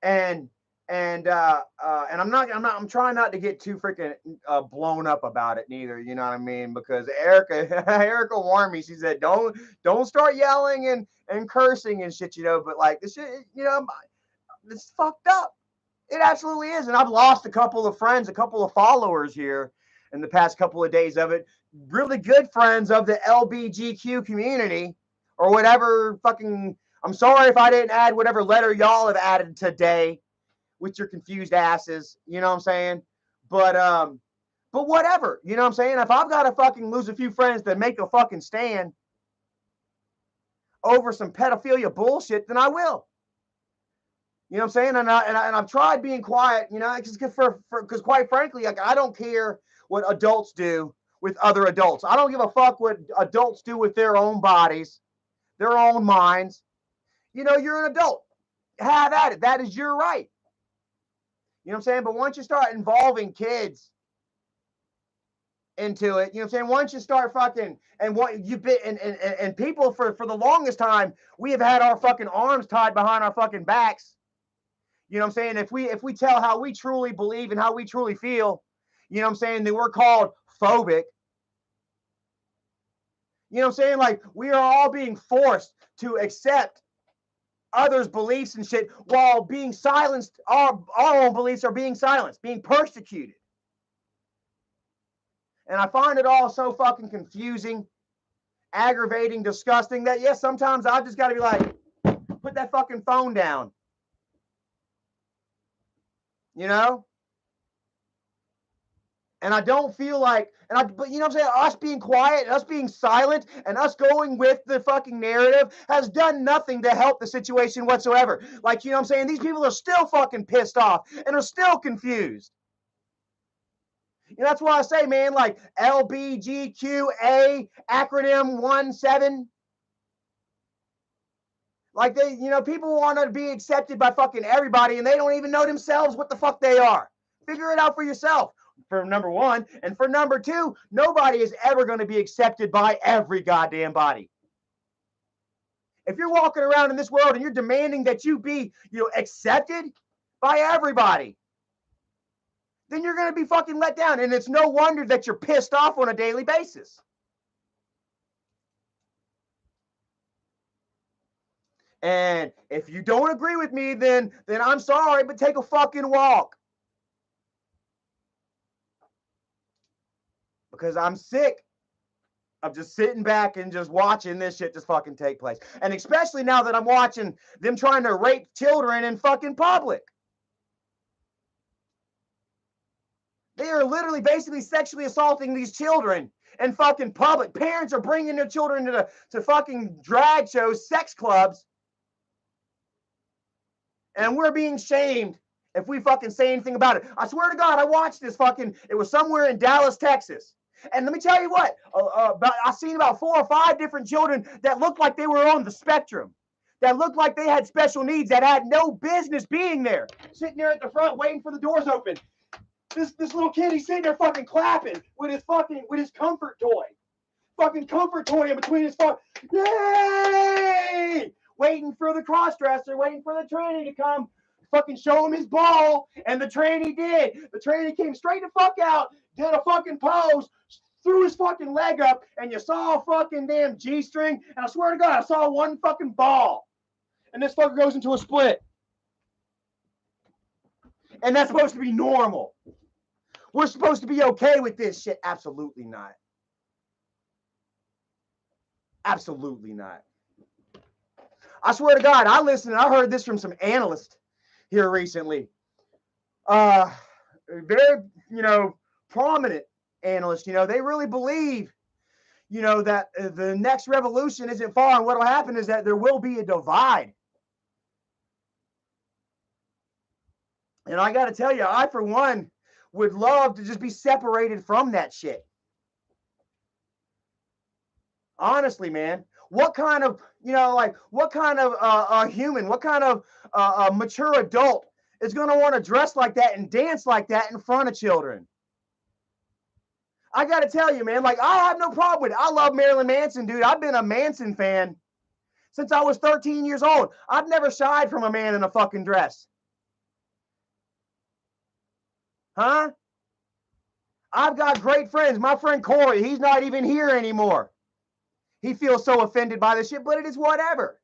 And I'm trying not to get too freaking blown up about it neither, you know what I mean? Because Erica warned me. She said, don't start yelling and cursing and shit, but like this shit, it's fucked up. It absolutely is. And I've lost a couple of friends, a couple of followers here in the past couple of days of it. Really good friends of the LBGQ community or whatever fucking, I'm sorry if I didn't add whatever letter y'all have added today with your confused asses, you know what I'm saying? But whatever, you know what I'm saying? If I've got to fucking lose a few friends to make a fucking stand over some pedophilia bullshit, then I will. You know what I'm saying? And I've tried being quiet, you know, because quite frankly, like, I don't care what adults do with other adults. I don't give a fuck what adults do with their own bodies, their own minds. You know, you're an adult. Have at it. That is your right. You know what I'm saying? But once you start involving kids into it, you know what I'm saying? Once you start fucking, and what you've been, and people for the longest time, we have had our fucking arms tied behind our fucking backs. You know what I'm saying? If we tell how we truly believe and how we truly feel, you know what I'm saying, then we're called phobic. You know what I'm saying? Like, we are all being forced to accept others' beliefs and shit while being silenced. Our own beliefs are being silenced, being persecuted. And I find it all so fucking confusing, aggravating, disgusting that, yes, sometimes I just got to be like, put that fucking phone down. You know? And I don't feel like, but you know what I'm saying? Us being quiet, us being silent, and us going with the fucking narrative has done nothing to help the situation whatsoever. Like, you know what I'm saying? These people are still fucking pissed off and are still confused. You know, that's why I say, man, like LBGQA acronym 17. Like, they, you know, people want to be accepted by fucking everybody and they don't even know themselves what the fuck they are. Figure it out for yourself. For number one, and for number two, nobody is ever going to be accepted by every goddamn body. If you're walking around in this world and you're demanding that you be, you know, accepted by everybody, then you're going to be fucking let down. And it's no wonder that you're pissed off on a daily basis. And if you don't agree with me, then I'm sorry, but take a fucking walk. Because I'm sick of just sitting back and just watching this shit just fucking take place. And especially now that I'm watching them trying to rape children in fucking public. They are literally basically sexually assaulting these children in fucking public. Parents are bringing their children to fucking drag shows, sex clubs. And we're being shamed if we fucking say anything about it. I swear to God, I watched this fucking, it was somewhere in Dallas, Texas. And let me tell you what, I've seen about 4 or 5 different children that looked like they were on the spectrum, that looked like they had special needs, that had no business being there, sitting there at the front waiting for the doors open. This little kid, he's sitting there fucking clapping with his comfort toy. Fucking comfort toy in between his fucking, yay! Waiting for the cross-dresser, waiting for the trainee to come fucking show him his ball, and the trainee did. The trainee came straight the fuck out, did a fucking pose, threw his fucking leg up, and you saw a fucking damn G-string, and I swear to God, I saw one fucking ball. And this fucker goes into a split. And that's supposed to be normal. We're supposed to be okay with this shit. Absolutely not. Absolutely not. I swear to God, I heard this from some analysts here recently. Very, you know, prominent analysts, you know, they really believe, you know, that the next revolution isn't far, and what will happen is that there will be a divide. And I got to tell you, I, for one, would love to just be separated from that shit. Honestly, man. What kind of, you know, like, what kind of a human, what kind of a mature adult is going to want to dress like that and dance like that in front of children? I got to tell you, man, like, I have no problem with it. I love Marilyn Manson, dude. I've been a Manson fan since I was 13 years old. I've never shied from a man in a fucking dress. Huh? I've got great friends. My friend Corey, he's not even here anymore. He feels so offended by this shit, but it is whatever.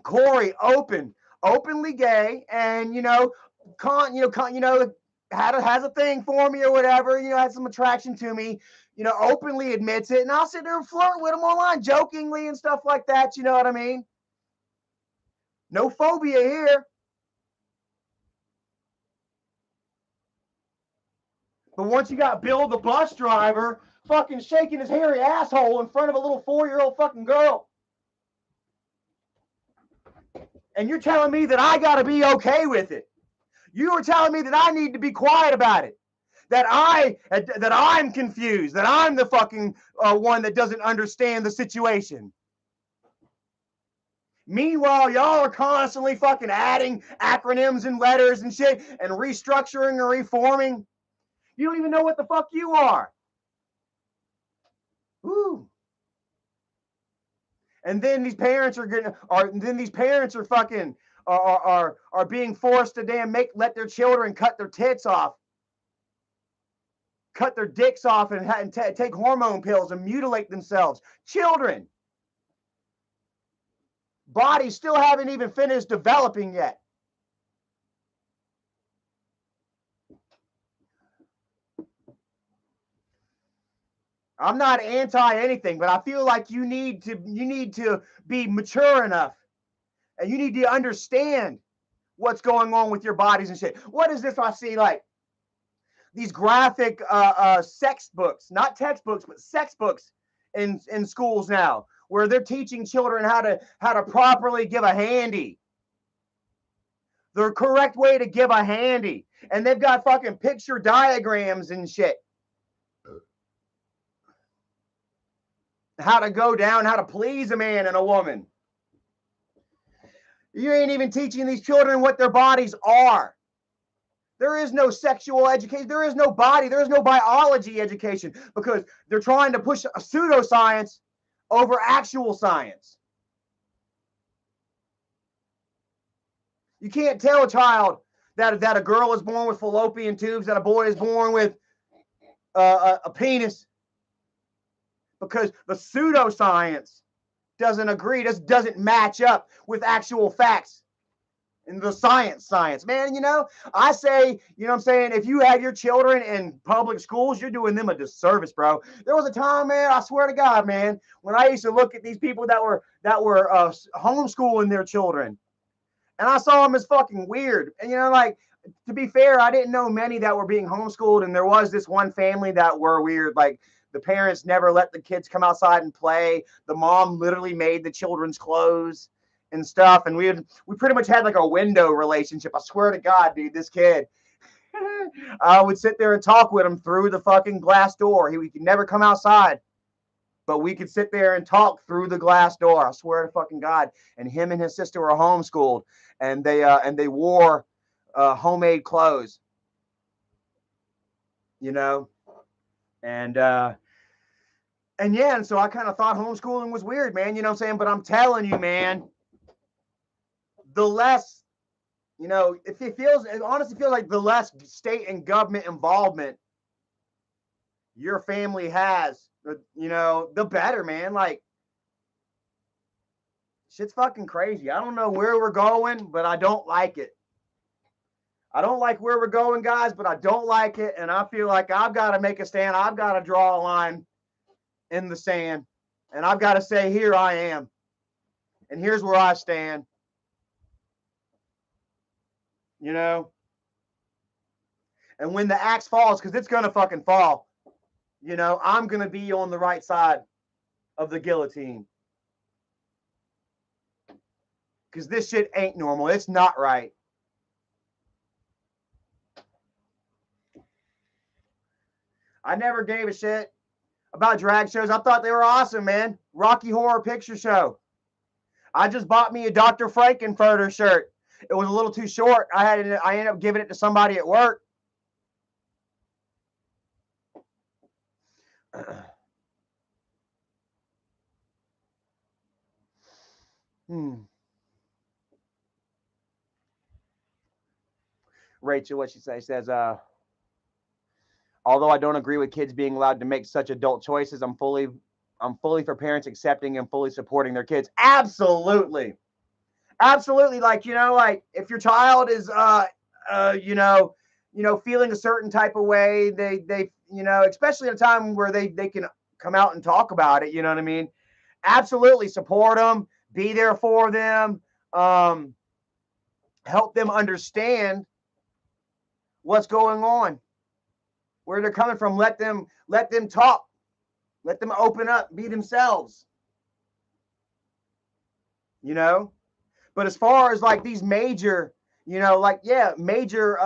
Corey, openly gay, and has a thing for me or whatever. You know, had some attraction to me. You know, openly admits it, and I'll sit there and flirt with him online, jokingly and stuff like that. You know what I mean? No phobia here. But once you got Bill the bus driver fucking shaking his hairy asshole in front of a little 4-year-old fucking girl, And you're telling me that I got to be okay with it. You are telling me that I need to be quiet about it. That I'm confused. That I'm the fucking one that doesn't understand the situation. Meanwhile, y'all are constantly fucking adding acronyms and letters and shit and restructuring or reforming. You don't even know what the fuck you are. Woo. And then these parents are fucking are being forced to let their children cut their tits off, cut their dicks off, and take hormone pills and mutilate themselves. Children, bodies still haven't even finished developing yet. I'm not anti anything, but I feel like you need to be mature enough, and you need to understand what's going on with your bodies and shit. What is this I see? Like these graphic sex books, not textbooks, but sex books in schools now, where they're teaching children how to properly give a handy, the correct way to give a handy, and they've got fucking picture diagrams and shit. How to go down, how to please a man and a woman. You ain't even teaching these children what their bodies are. There is no sexual education. There is no body. There is no biology education because they're trying to push a pseudoscience over actual science. You can't tell a child that a girl is born with fallopian tubes, that a boy is born with a penis, because the pseudoscience doesn't agree, doesn't match up with actual facts and the science, man. I say, what I'm saying, if you have your children in public schools, you're doing them a disservice, bro. There was a time, man, I swear to God, man, when I used to look at these people that were homeschooling their children, and I saw them as fucking weird. And like, to be fair, I didn't know many that were being homeschooled, and there was this one family that were weird. Like, the parents never let the kids come outside and play. The mom literally made the children's clothes and stuff. And we pretty much had like a window relationship. I swear to God, dude, this kid, I would sit there and talk with him through the fucking glass door. He could never come outside, but we could sit there and talk through the glass door. I swear to fucking God. And him and his sister were homeschooled, and they wore homemade clothes, and yeah, and so I kind of thought homeschooling was weird, man. You know what I'm saying? But I'm telling you, man, the less, it honestly feels like the less state and government involvement your family has, the better, man. Like, shit's fucking crazy. I don't know where we're going, but I don't like it. I don't like where we're going, guys, but I don't like it. And I feel like I've got to make a stand. I've got to draw a line in the sand. And I've got to say, here I am. And here's where I stand. And when the axe falls, because it's going to fucking fall, I'm going to be on the right side of the guillotine. Because this shit ain't normal. It's not right. I never gave a shit about drag shows. I thought they were awesome, man. Rocky Horror Picture Show. I just bought me a Dr. Frankenfurter shirt. It was a little too short. I ended up giving it to somebody at work. Rachel, what she says, although I don't agree with kids being allowed to make such adult choices, I'm fully for parents accepting and fully supporting their kids. Absolutely. Absolutely. Like, like if your child is, feeling a certain type of way, they especially at a time where they can come out and talk about it. You know what I mean? Absolutely support them, be there for them, help them understand what's going on, where they're coming from. Let them talk, let them open up, be themselves, But as far as like these major, you know, like, yeah, major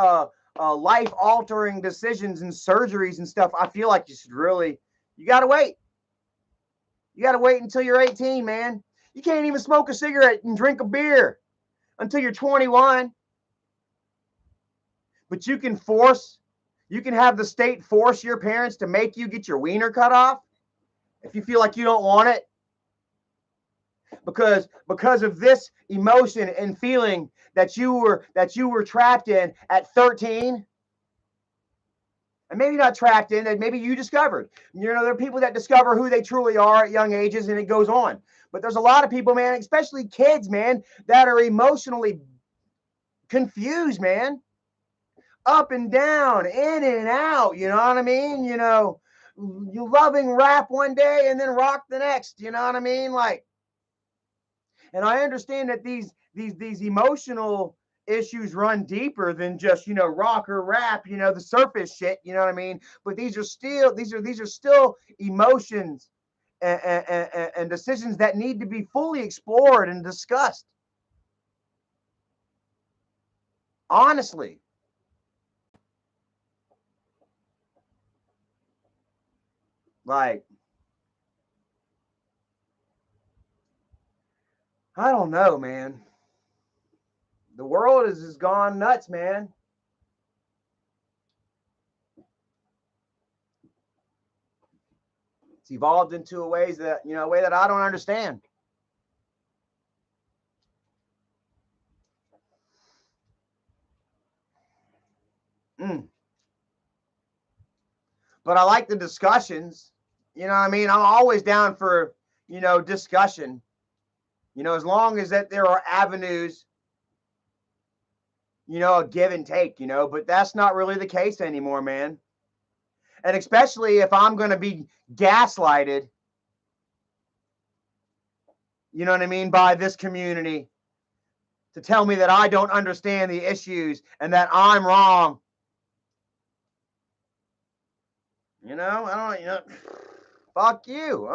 life altering decisions and surgeries and stuff, I feel like you got to wait. You got to wait until you're 18, man. You can't even smoke a cigarette and drink a beer until you're 21. But you can have the state force your parents to make you get your wiener cut off if you feel like you don't want it. Because of this emotion and feeling that you were trapped in at 13. And maybe not trapped in, and maybe you discovered. You know, there are people that discover who they truly are at young ages, and it goes on. But there's a lot of people, man, especially kids, man, that are emotionally confused, man. Up and down, in and out, you know what I mean? You know, you loving rap one day and then rock the next, you know what I mean? Like, and I understand that these emotional issues run deeper than just, you know, rock or rap, you know, the surface shit, you know what I mean? But these are still emotions and decisions that need to be fully explored and discussed. Honestly. Like, I don't know, man. The world has just gone nuts, man. It's evolved into a way that I don't understand. Mm. But I like the discussions. You know what I mean? I'm always down for, you know, discussion. You know, as long as that there are avenues, you know, a give and take, you know, but that's not really the case anymore, man. And especially if I'm going to be gaslighted, you know what I mean, by this community to tell me that I don't understand the issues and that I'm wrong. You know, I don't, you know, fuck you.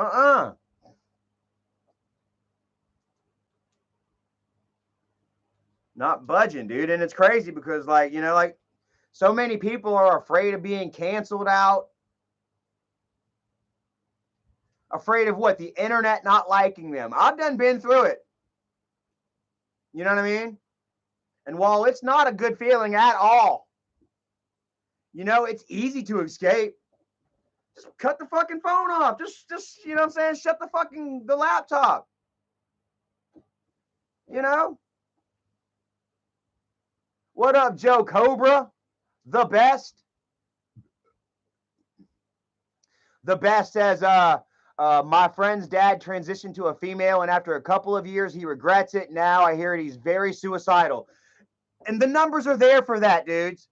Not budging, dude. And it's crazy because, like, you know, like so many people are afraid of being canceled out, afraid of what? The internet not liking them. I've been through it. You know what I mean? And while it's not a good feeling at all, you know, it's easy to escape. Just cut the fucking phone off. Just, you know what I'm saying? Shut the laptop. You know? What up, Joe Cobra? The best. The best says, my friend's dad transitioned to a female, and after a couple of years, he regrets it. Now I hear he's very suicidal. And the numbers are there for that, dudes.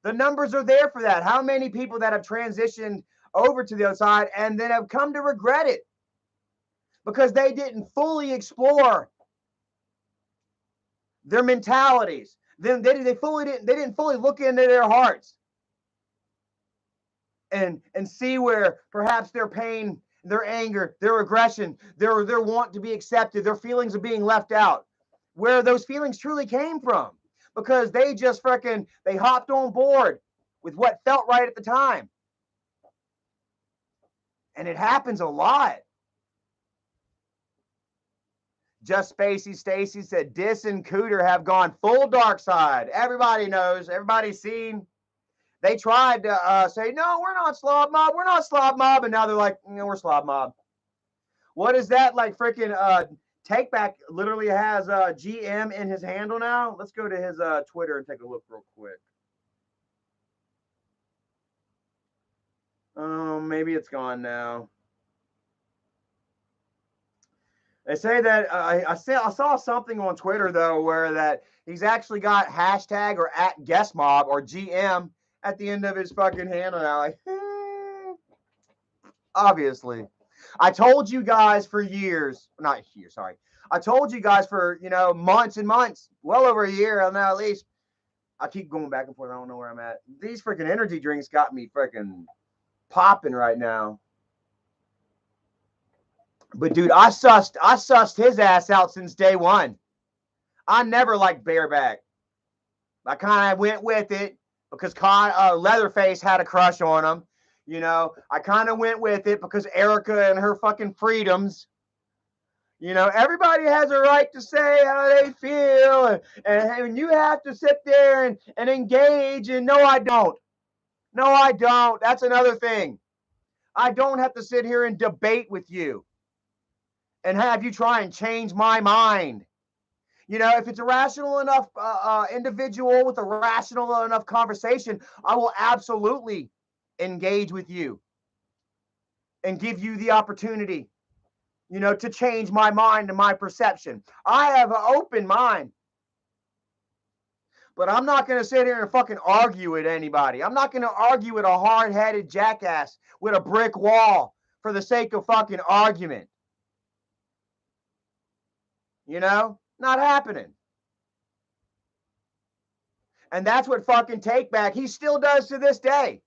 The numbers are there for that. How many people that have transitioned over to the other side and then have come to regret it because they didn't fully explore their mentalities. Then they didn't fully look into their hearts and see where perhaps their pain, their anger, their aggression, their want to be accepted, their feelings of being left out, where those feelings truly came from, because they just they hopped on board with what felt right at the time. And it happens a lot. Just Spacey Stacy said Dis and Cooter have gone full dark side. Everybody knows, everybody's seen. They tried to say, no, we're not Slob Mob, we're not Slob Mob, and now they're like, no, we're Slob Mob. What is that? Like freaking Takeback literally has GM in his handle now. Let's go to his Twitter and take a look real quick. Maybe it's gone now. They say that I saw something on Twitter though where that he's actually got hashtag or at guest mob or GM at the end of his fucking handle now. Like, obviously, I told you guys for years, not years, sorry. I told you guys for, you know, months and months, well over a year, I know at least. I keep going back and forth. I don't know where I'm at. These freaking energy drinks got me freaking popping right now. But dude, I sussed his ass out since day one. I never liked Bareback. I kind of went with it because Leatherface had a crush on him. You know, I kind of went with it because Erica and her fucking freedoms. You know, everybody has a right to say how they feel, and you have to sit there and engage. And no, I don't. No, I don't. That's another thing. I don't have to sit here and debate with you and have you try and change my mind. You know, if it's a rational enough individual with a rational enough conversation, I will absolutely engage with you and give you the opportunity, you know, to change my mind and my perception. I have an open mind, but I'm not going to sit here and fucking argue with anybody. I'm not going to argue with a hard headed jackass with a brick wall for the sake of fucking argument. You know, not happening. And that's what fucking Take Back, he still does to this day.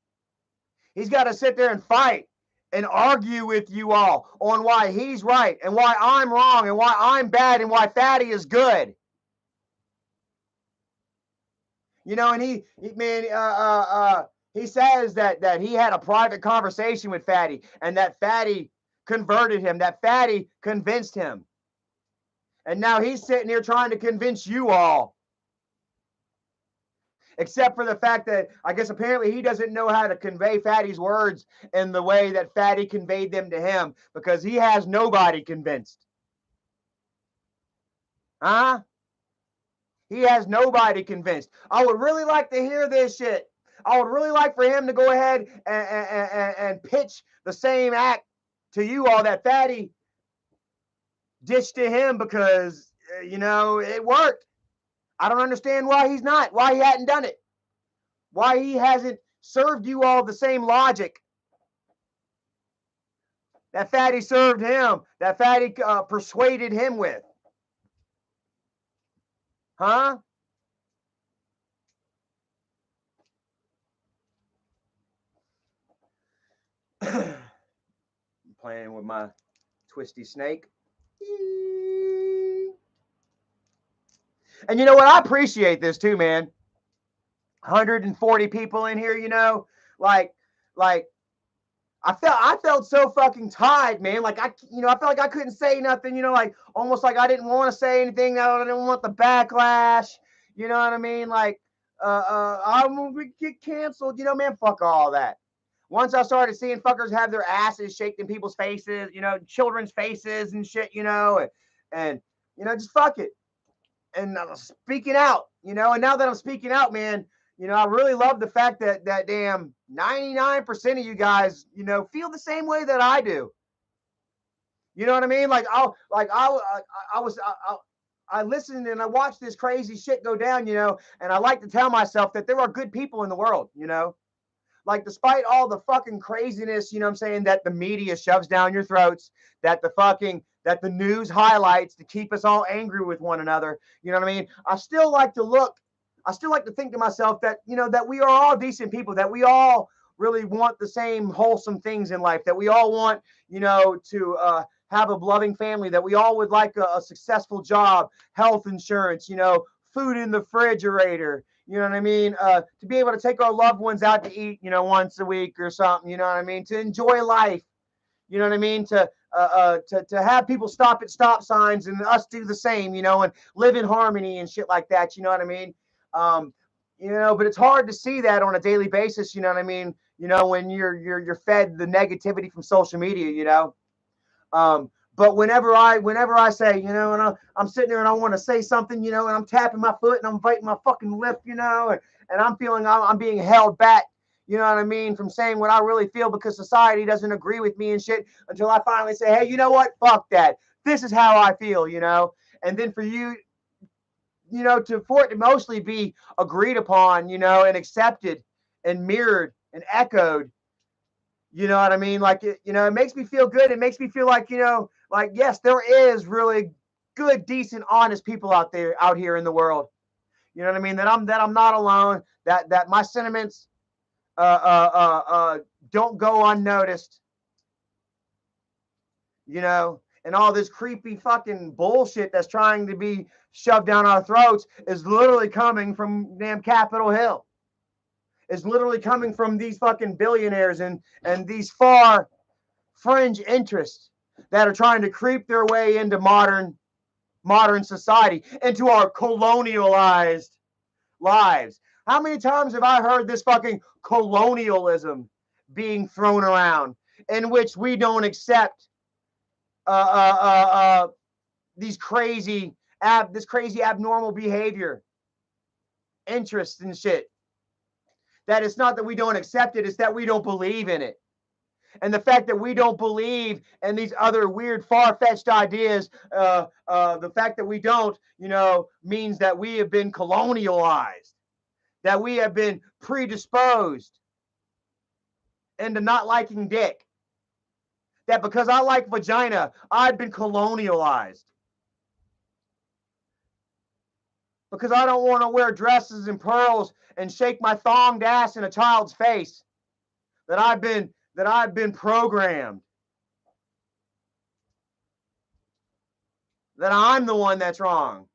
He's got to sit there and fight and argue with you all on why he's right and why I'm wrong and why I'm bad and why Fatty is good. You know, and he says that he had a private conversation with Fatty and that Fatty converted him, that Fatty convinced him. And now he's sitting here trying to convince you all. Except for the fact that I guess apparently he doesn't know how to convey Fatty's words in the way that Fatty conveyed them to him because he has nobody convinced. Huh? He has nobody convinced. I would really like to hear this shit. I would really like for him to go ahead and pitch the same act to you all that Fatty dished to him because, you know, it worked. I don't understand why he hadn't done it. Why he hasn't served you all the same logic that Fatty served him, that Fatty persuaded him with. Huh? Playing with my twisty snake. And you know what? I appreciate this too, man. 140 people in here, you know, like I felt so fucking tired, man. Like I felt like I couldn't say nothing, you know, like almost like I didn't want to say anything. I didn't want the backlash. You know what I mean? Like, I'm gonna get canceled. You know, man, fuck all that. Once I started seeing fuckers have their asses shaked in people's faces, you know, children's faces and shit, you know, and you know, just fuck it. And I'm speaking out, you know, and now that I'm speaking out, man, you know, I really love the fact that damn 99% of you guys, you know, feel the same way that I do. You know what I mean? Like I listened and I watched this crazy shit go down, you know, and I like to tell myself that there are good people in the world, you know. Like despite all the fucking craziness, you know what I'm saying, that the media shoves down your throats, that the news highlights to keep us all angry with one another, you know what I mean? I still like to think to myself that, you know, that we are all decent people, that we all really want the same wholesome things in life, that we all want, you know, to have a loving family, that we all would like a successful job, health insurance, you know, food in the refrigerator, you know what I mean? To be able to take our loved ones out to eat, you know, once a week or something, you know what I mean? To enjoy life, you know what I mean? To have people stop at stop signs and us do the same, you know, and live in harmony and shit like that, you know what I mean? Um, you know, but it's hard to see that on a daily basis, you know what I mean? You know, when you're fed the negativity from social media, you know. But whenever I say, you know, and I'm sitting there and I want to say something, you know, and I'm tapping my foot and I'm biting my fucking lip, you know, and I'm feeling I'm being held back, you know what I mean, from saying what I really feel because society doesn't agree with me and shit until I finally say, hey, you know what? Fuck that. This is how I feel, you know. And then for you, you know, for it to mostly be agreed upon, you know, and accepted and mirrored and echoed, you know what I mean? Like, you know, it makes me feel good. It makes me feel like, you know, like, yes, there is really good, decent, honest people out here in the world. You know what I mean? That I'm not alone. That my sentiments don't go unnoticed. You know, and all this creepy fucking bullshit that's trying to be shoved down our throats is literally coming from damn Capitol Hill. Is literally coming from these fucking billionaires and these far fringe interests that are trying to creep their way into modern society, into our colonialized lives. How many times have I heard this fucking colonialism being thrown around, in which we don't accept these crazy abnormal behavior, interests and shit. That it's not that we don't accept it, it's that we don't believe in it. And the fact that we don't believe in these other weird, far-fetched ideas, the fact that we don't, means that we have been colonialized, that we have been predisposed into not liking dick. That because I like vagina, I've been colonialized. Because I don't want to wear dresses and pearls and shake my thonged ass in a child's face, that I've been programmed. That I'm the one that's wrong.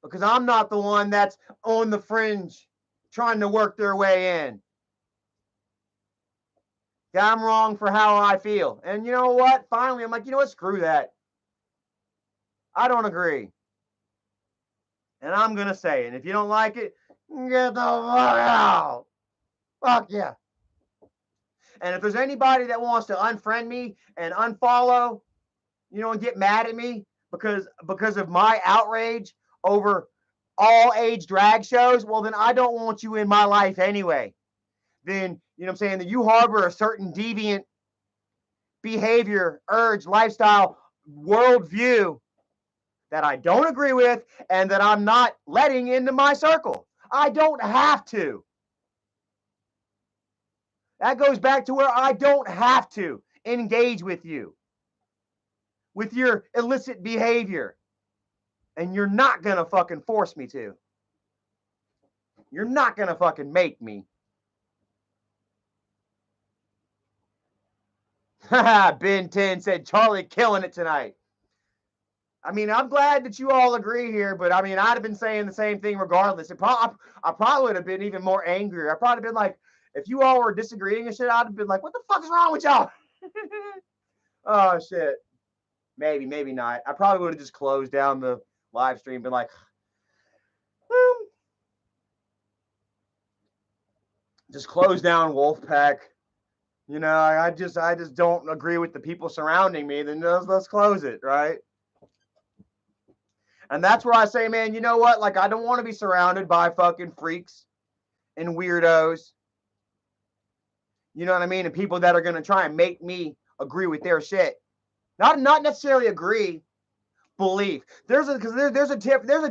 Because I'm not the one that's on the fringe trying to work their way in. Yeah, I'm wrong for how I feel. And you know what? Finally, I'm like, you know what? Screw that. I don't agree. And I'm going to say it. If you don't like it, get the fuck out. Fuck yeah. And if there's anybody that wants to unfriend me and unfollow, and get mad at me because of my outrage over all age drag shows, well, then I don't want you in my life anyway. Then, that you harbor a certain deviant behavior, urge, lifestyle, worldview that I don't agree with and that I'm not letting into my circle. I don't have to. That goes back to where I don't have to engage with you, with your illicit behavior. And you're not going to fucking force me to. You're not going to fucking make me. Ben 10 said, Charlie killing it tonight. I mean, I'm glad that you all agree here, but I mean, I'd have been saying the same thing regardless. I probably would have been even more angry. I'd probably been like, if you all were disagreeing and shit, I'd have been like, what the fuck is wrong with y'all? Oh, shit. Maybe not. I probably would have just closed down the live stream, been like, just close down Wolfpack. I just don't agree with the people surrounding me. Then let's close it, right? And that's where I say, man, you know what? Like, I don't want to be surrounded by fucking freaks and weirdos. You know what I mean? And people that are going to try and make me agree with their shit. Not necessarily agree, belief. There's a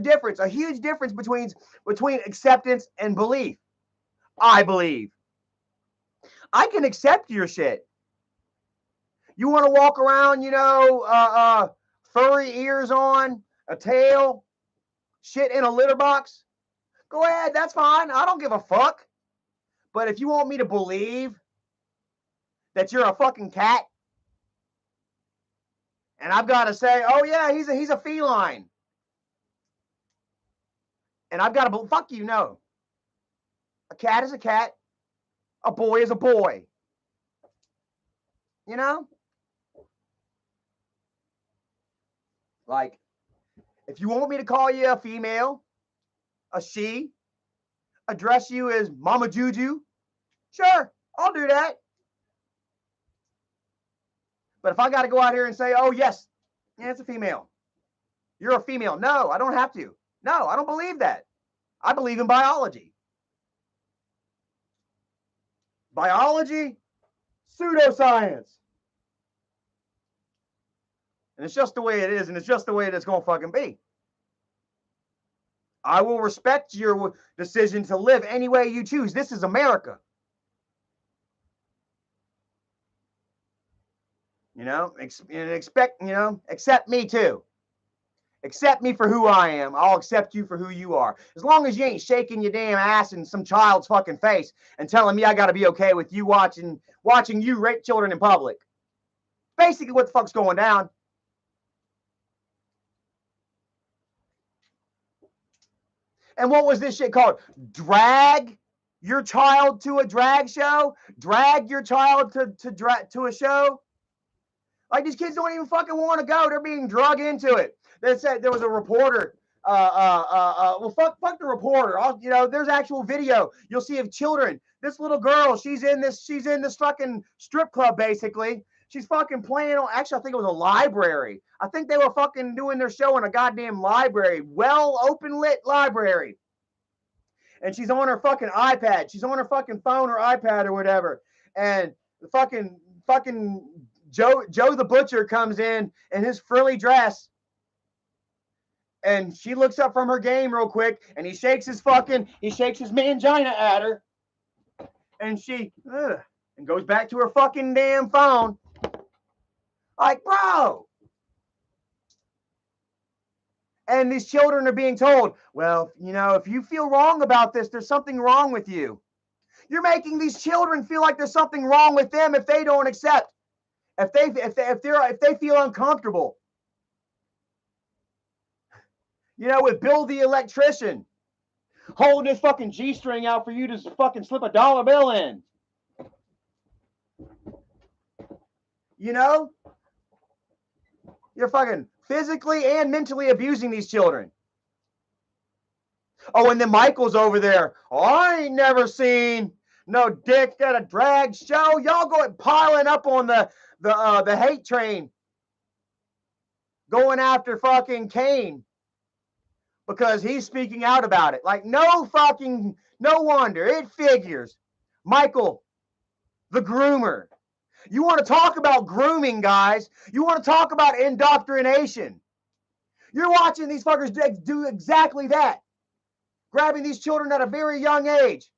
difference, a huge difference between acceptance and belief. I believe. I can accept your shit. You want to walk around, furry ears on, a tail, shit in a litter box? Go ahead, that's fine. I don't give a fuck. But if you want me to believe that you're a fucking cat, and I've got to say, oh yeah, he's a feline, and I've got to fuck you, no. A cat is a cat. A boy is a boy. Like, if you want me to call you a female, a she, address you as Mama Juju, sure, I'll do that. But if I got to go out here and say, oh, yes, yeah, it's a female. You're a female. No, I don't have to. No, I don't believe that. I believe in biology. Biology, pseudoscience. And it's just the way it is, and it's just the way it's going to fucking be. I will respect your decision to live any way you choose. This is America. Accept me too. Accept me for who I am. I'll accept you for who you are. As long as you ain't shaking your damn ass in some child's fucking face and telling me I got to be okay with you watching you rape children in public. Basically what the fuck's going down. And what was this shit called? Drag your child to a drag show? Drag your child to a show? Like, these kids don't even fucking want to go. They're being drug into it. They said there was a reporter. Well, fuck the reporter. There's actual video you'll see of children. This little girl, she's in this fucking strip club, basically. She's fucking playing on, actually, I think it was a library. I think they were fucking doing their show in a goddamn library. Well, open lit library. And she's on her fucking iPad. She's on her fucking phone or iPad or whatever. And the fucking Joe the Butcher comes in his frilly dress. And she looks up from her game real quick, and he shakes his mangina at her. And she and goes back to her fucking damn phone. Like, bro. And these children are being told, well, if you feel wrong about this, there's something wrong with you. You're making these children feel like there's something wrong with them if they don't accept, if they feel uncomfortable. With Bill the electrician holding his fucking G-string out for you to fucking slip a dollar bill in. You're fucking physically and mentally abusing these children. Oh, and then Michael's over there. Oh, I ain't never seen no dick at a drag show. Y'all go piling up on the hate train, going after fucking Kane because he's speaking out about it. Like, no wonder. It figures. Michael, the groomer. You want to talk about grooming, guys? You want to talk about indoctrination? You're watching these fuckers do exactly that. Grabbing these children at a very young age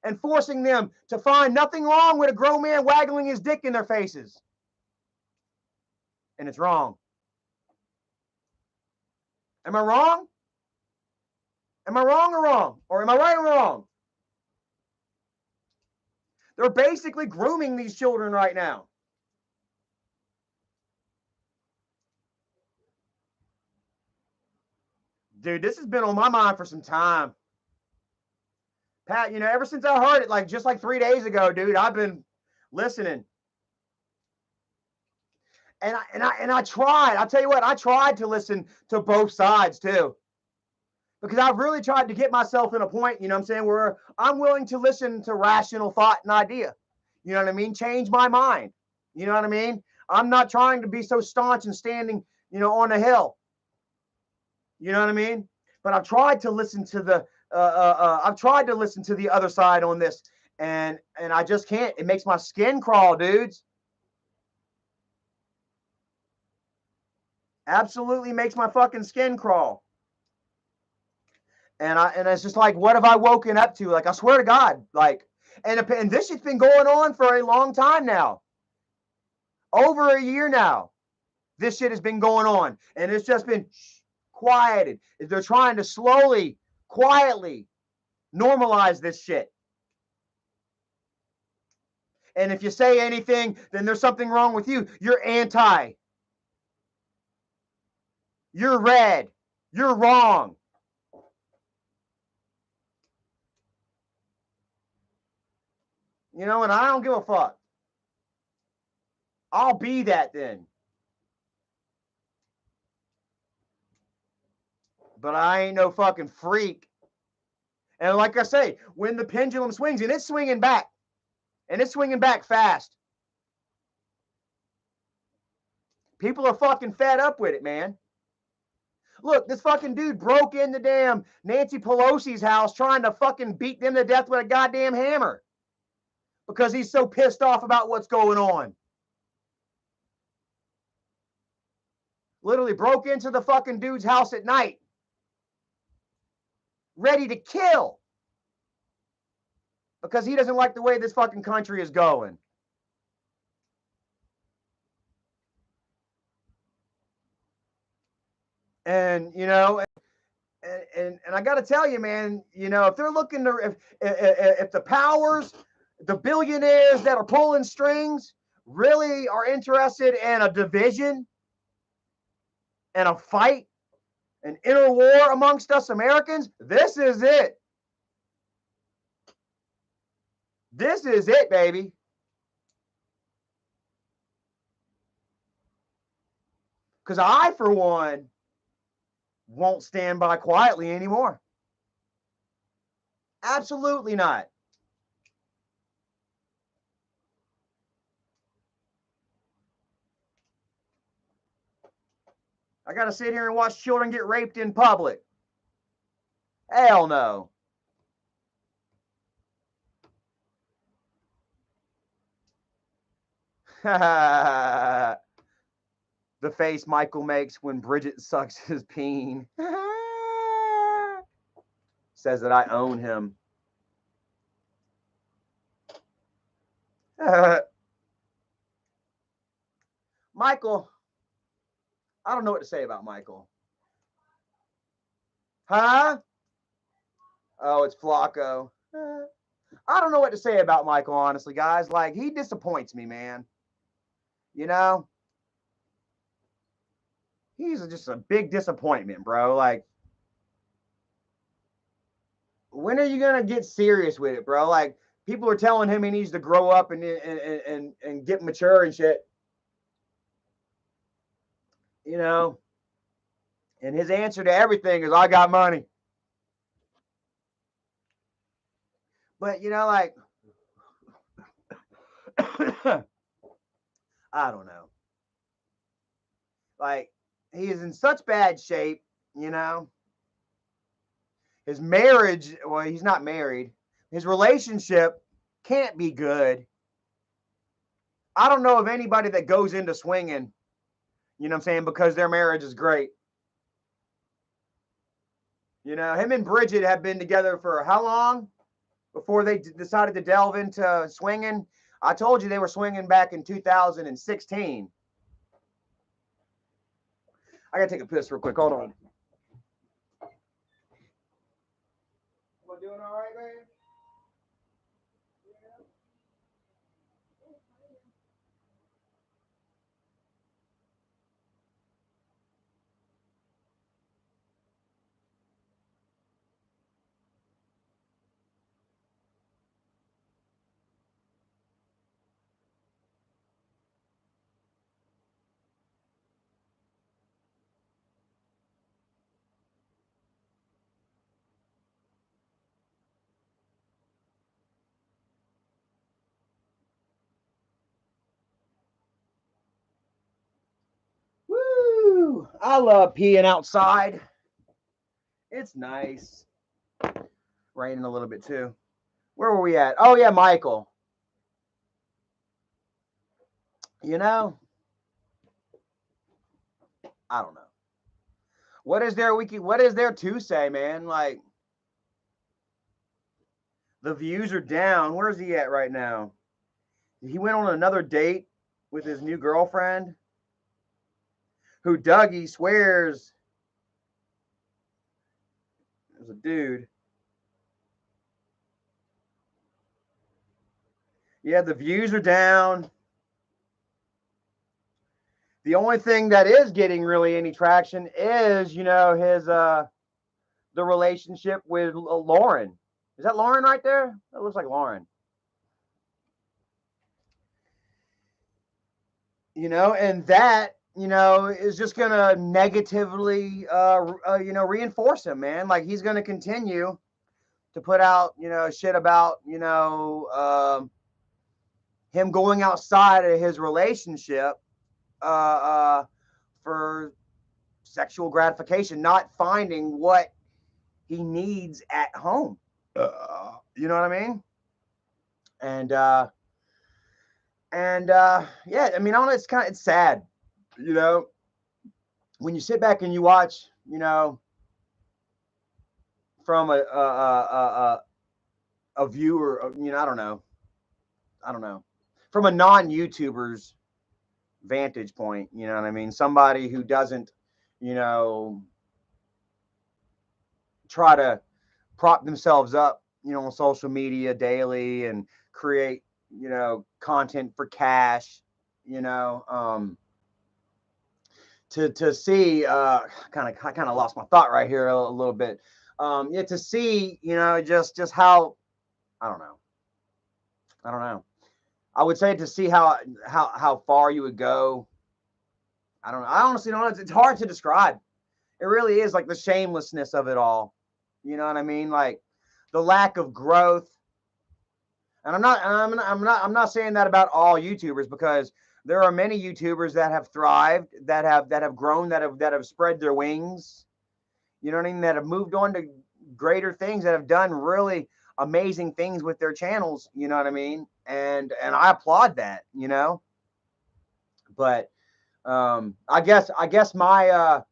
and forcing them to find nothing wrong with a grown man waggling his dick in their faces. And it's wrong. Am I wrong? Am I wrong or wrong? Or am I right or wrong? They're basically grooming these children right now. Dude, this has been on my mind for some time. Pat, ever since I heard it, just 3 days ago, dude, I've been listening. And I tried. I'll tell you what, I tried to listen to both sides too. Because I've really tried to get myself in a point, where I'm willing to listen to rational thought and idea. You know what I mean? Change my mind. You know what I mean? I'm not trying to be so staunch and standing, on a hill. You know what I mean? But I've tried to listen to the other side on this, and I just can't. It makes my skin crawl, dudes. Absolutely makes my fucking skin crawl. And it's just like, what have I woken up to? Like, I swear to God, and this shit's been going on for a long time now. Over a year now, this shit has been going on, and it's just been quieted. They're trying to slowly, quietly normalize this shit. And if you say anything, then there's something wrong with you. You're anti. You're red. You're wrong. And I don't give a fuck. I'll be that then. But I ain't no fucking freak. And like I say, when the pendulum swings, and it's swinging back, and it's swinging back fast, people are fucking fed up with it, man. Look, this fucking dude broke into damn Nancy Pelosi's house trying to fucking beat them to death with a goddamn hammer because he's so pissed off about what's going on. Literally broke into the fucking dude's house at night, ready to kill because he doesn't like the way this fucking country is going. And and I got to tell you, man, if they're looking to, if the powers, the billionaires that are pulling strings really are interested in a division and a fight, an inner war amongst us Americans, this is it. This is it, baby. Because I, for one, won't stand by quietly anymore. Absolutely not. I got to sit here and watch children get raped in public. Hell no. The face Michael makes when Bridget sucks his peen. Says that I own him. Michael, I don't know what to say about Michael. Huh? Oh, it's Flacco. I don't know what to say about Michael, honestly, guys. Like, he disappoints me, man. You know? He's just a big disappointment, bro. Like, when are you gonna get serious with it, bro? Like, people are telling him he needs to grow up and get mature and shit. You know? And his answer to everything is, I got money. But, you know, like, I don't know. Like, he is in such bad shape, you know? His marriage, well, he's not married. His relationship can't be good. I don't know of anybody that goes into swinging, you know what I'm saying, because their marriage is great. You know, him and Bridget have been together for how long before they decided to delve into swinging? I told you they were swinging back in 2016. I gotta take a piss real quick. Hold on. Am I doing all right, man? Woo! I love peeing outside. It's nice. Raining a little bit too. Where were we at? Oh yeah, Michael. You know, I don't know. What is there to say, man? Like, the views are down. Where's he at right now? He went on another date with his new girlfriend, who Dougie swears is a dude. Yeah, the views are down. The only thing that is getting really any traction is, you know, his the relationship with Lauren. Is that Lauren right there? That looks like Lauren. You know, and that, you know, is just gonna negatively you know, reinforce him, man. Like, he's gonna continue to put out, you know, shit about, you know, him going outside of his relationship uh, uh, for sexual gratification, not finding what he needs at home. You know what I mean? And yeah, I mean, on it's sad, you know, when you sit back and you watch, you know, from a viewer, you know, I don't know, from a non YouTuber's vantage point, you know what I mean? Somebody who doesn't, you know, try to prop themselves up, you know, on social media daily and create, you know, content for cash. you know, to see I kind of lost my thought right here a little bit. Yeah, to see, you know, just how I don't know. I don't know. I would say to see how far you would go. I don't know. I honestly don't know. It's hard to describe. It really is, like the shamelessness of it all. You know what I mean? Like the lack of growth. And I'm not saying that about all YouTubers, because there are many YouTubers that have thrived, that have grown, that have spread their wings. You know what I mean? That have moved on to greater things, that have done really amazing things with their channels. You know what I mean? And I applaud that. You know, but I guess my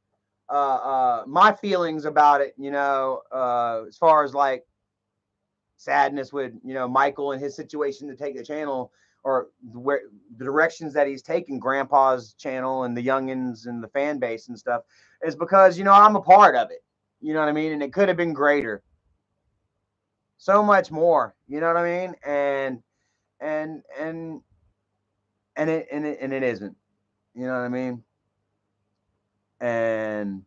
feelings about it, you know, as far as like sadness with, you know, Michael and his situation to take the channel, or where the directions that he's taken Grandpa's channel and the youngins and the fan base and stuff, is because, you know, I'm a part of it. You know what I mean? And it could have been greater, so much more. You know what I mean? And and it isn't. You know what I mean? And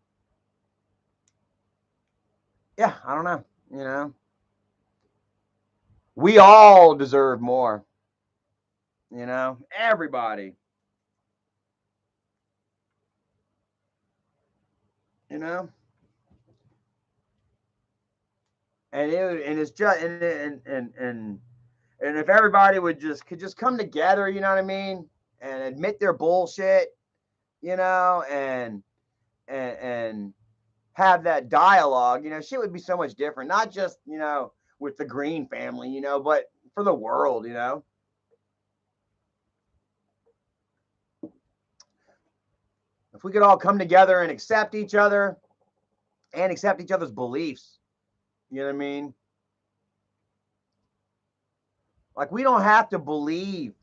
yeah, I don't know. You know, we all deserve more. You know, everybody. You know, and it's just and if everybody could just come together, you know what I mean, and admit their bullshit, you know, and have that dialogue, you know, shit would be so much different. Not just, you know, with the Green family, you know, but for the world, you know. If we could all come together and accept each other and accept each other's beliefs, you know what I mean? Like we don't have to believe.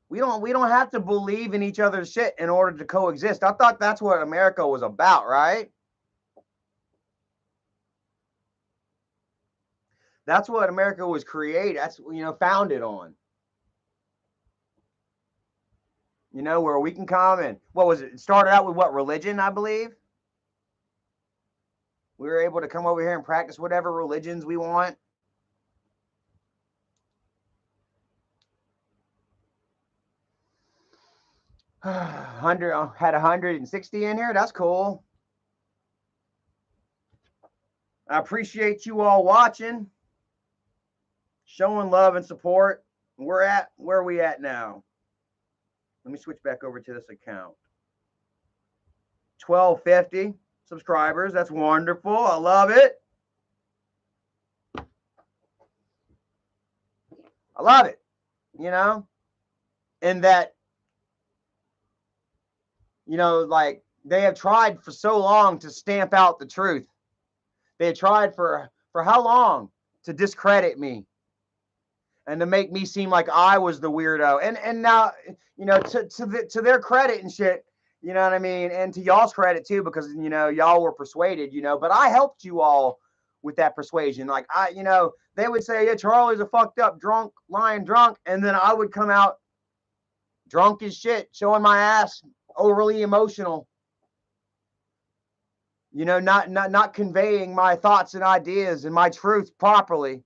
We don't have to believe in each other's shit in order to coexist. I thought that's what America was about, right? That's what America was created. That's, you know, founded on. You know, where we can come and what was it? It started out with what, religion, I believe. We were able to come over here and practice whatever religions we want. Hundred had 160 in here. That's cool. I appreciate you all watching, showing love and support. We're at where are we at now? Let me switch back over to this account. 1250 subscribers. That's wonderful. I love it. I love it. You know, and that, you know, like they have tried for so long to stamp out the truth. They had tried for how long to discredit me and to make me seem like I was the weirdo. And now, you know, to their credit and shit, you know what I mean, and to y'all's credit too, because, you know, y'all were persuaded, you know, but I helped you all with that persuasion. Like you know, they would say, yeah, Charlie's a fucked up drunk, lying drunk, and then I would come out drunk as shit, showing my ass, overly emotional, you know, not conveying my thoughts and ideas and my truth properly.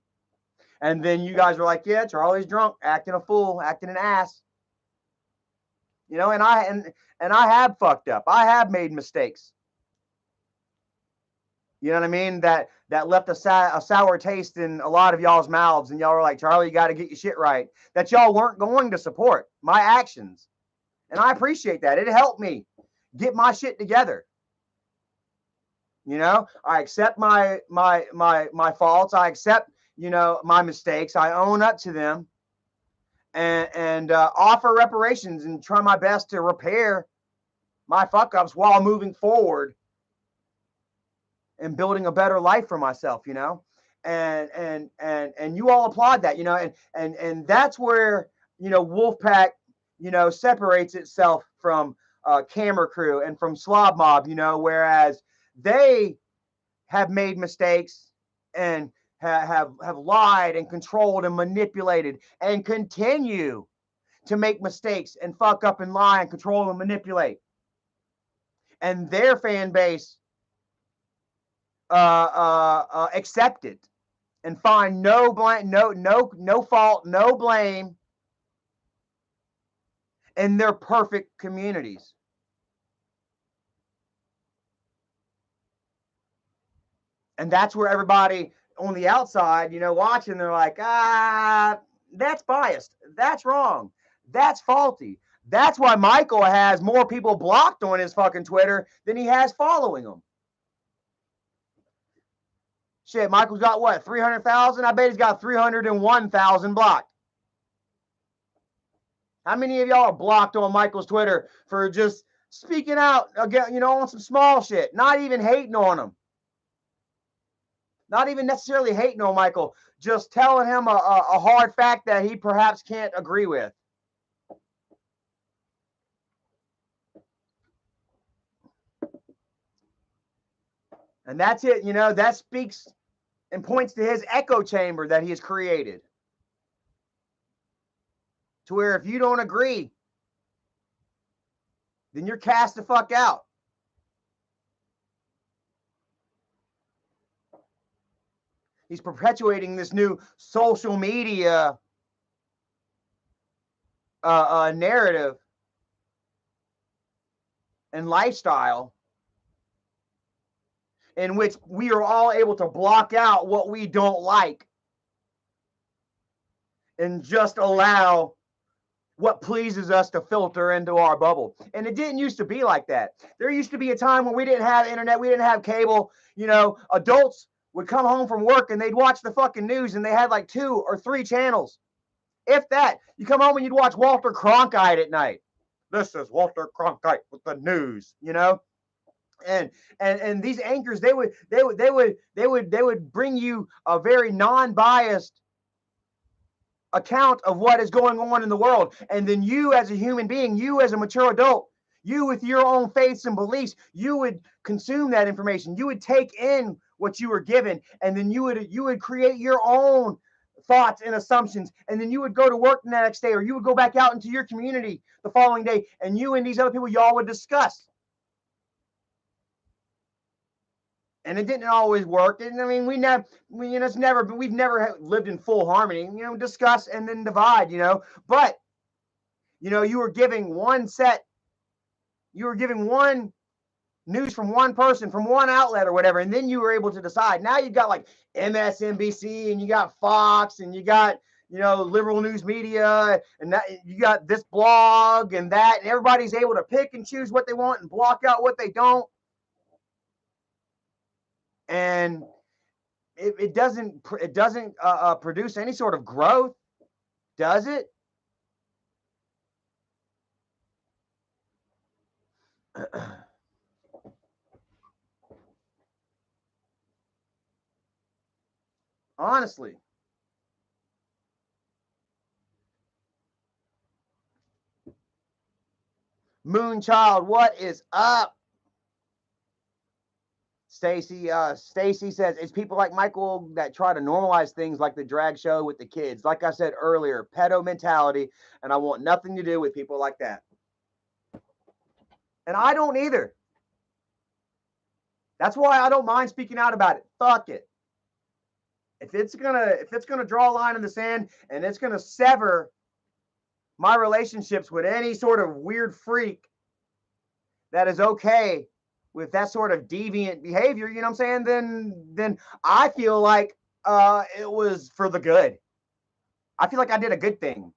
And then you guys were like, yeah, Charlie's drunk, acting a fool, acting an ass. You know, and I have fucked up. I have made mistakes. You know what I mean? That left a sour taste in a lot of y'all's mouths, and y'all were like, Charlie, you got to get your shit right. That y'all weren't going to support my actions, and I appreciate that. It helped me get my shit together. You know, I accept my faults. I accept, you know, my mistakes. I own up to them, and offer reparations and try my best to repair my fuck ups while moving forward and building a better life for myself. You know, and you all applaud that. You know, and that's where, you know, Wolfpack, you know, separates itself from Camera Crew and from Slob Mob. You know, whereas they have made mistakes and have lied and controlled and manipulated and continue to make mistakes and fuck up and lie and control and manipulate. And their fan base accept it and find no blame, no fault, no blame in their perfect communities. And that's where everybody on the outside, watching, they're like, that's biased. That's wrong. That's faulty. That's why Michael has more people blocked on his fucking Twitter than he has following him. Shit, Michael's got what, 300,000? I bet he's got 301,000 blocked. How many of y'all are blocked on Michael's Twitter for just speaking out again, on some small shit, not even hating on him? Not even necessarily hating on Michael, just telling him a hard fact that he perhaps can't agree with. And that's it, that speaks and points to his echo chamber that he has created. To where if you don't agree, then you're cast the fuck out. He's perpetuating this new social media narrative and lifestyle in which we are all able to block out what we don't like and just allow what pleases us to filter into our bubble. And it didn't used to be like that. There used to be a time when we didn't have internet, we didn't have cable. Adults would come home from work and they'd watch the fucking news and they had like 2 or 3 channels. If that, you come home and you'd watch Walter Cronkite at night. This is Walter Cronkite with the news, And these anchors, they would bring you a very non-biased account of what is going on in the world. And then you as a human being, you as a mature adult, you with your own faiths and beliefs, you would consume that information. You would take in what you were given, and then you would create your own thoughts and assumptions, and then you would go to work the next day, or you would go back out into your community the following day, and you and these other people, y'all would discuss. And it didn't always work. And I mean, we've never lived in full harmony, discuss and then divide, but, you were giving one news from one person, from one outlet or whatever. And then you were able to decide. Now you've got like MSNBC and you got Fox and you got, liberal news media, and that you got this blog and that, and everybody's able to pick and choose what they want and block out what they don't. And it doesn't produce any sort of growth, does it? Honestly. Moonchild, what is up? Stacy says it's people like Michael that try to normalize things like the drag show with the kids. Like I said earlier, pedo mentality, and I want nothing to do with people like that. And I don't either. That's why I don't mind speaking out about it. Fuck it. If it's gonna draw a line in the sand and it's gonna sever my relationships with any sort of weird freak that is okay with that sort of deviant behavior, you know what I'm saying? Then I feel like it was for the good. I feel like I did a good thing.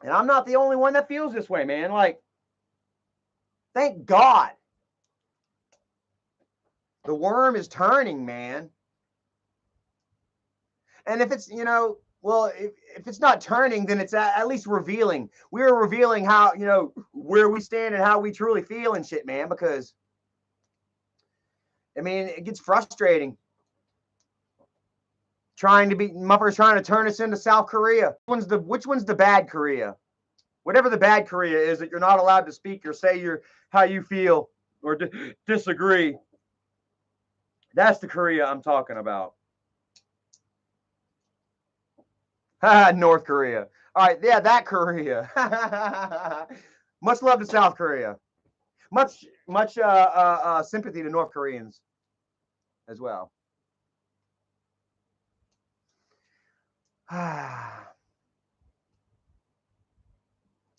And I'm not the only one that feels this way, man. Like, thank God. The worm is turning, man. And if it's, well, if it's not turning, then it's at least revealing. We're revealing how, where we stand and how we truly feel and shit, man. Because, I mean, it gets frustrating. Muffers trying to turn us into South Korea. Which one's the bad Korea? Whatever the bad Korea is that you're not allowed to speak or say how you feel or disagree. That's the Korea I'm talking about. North Korea. All right, yeah, that Korea. Much love to South Korea. Much sympathy to North Koreans as well.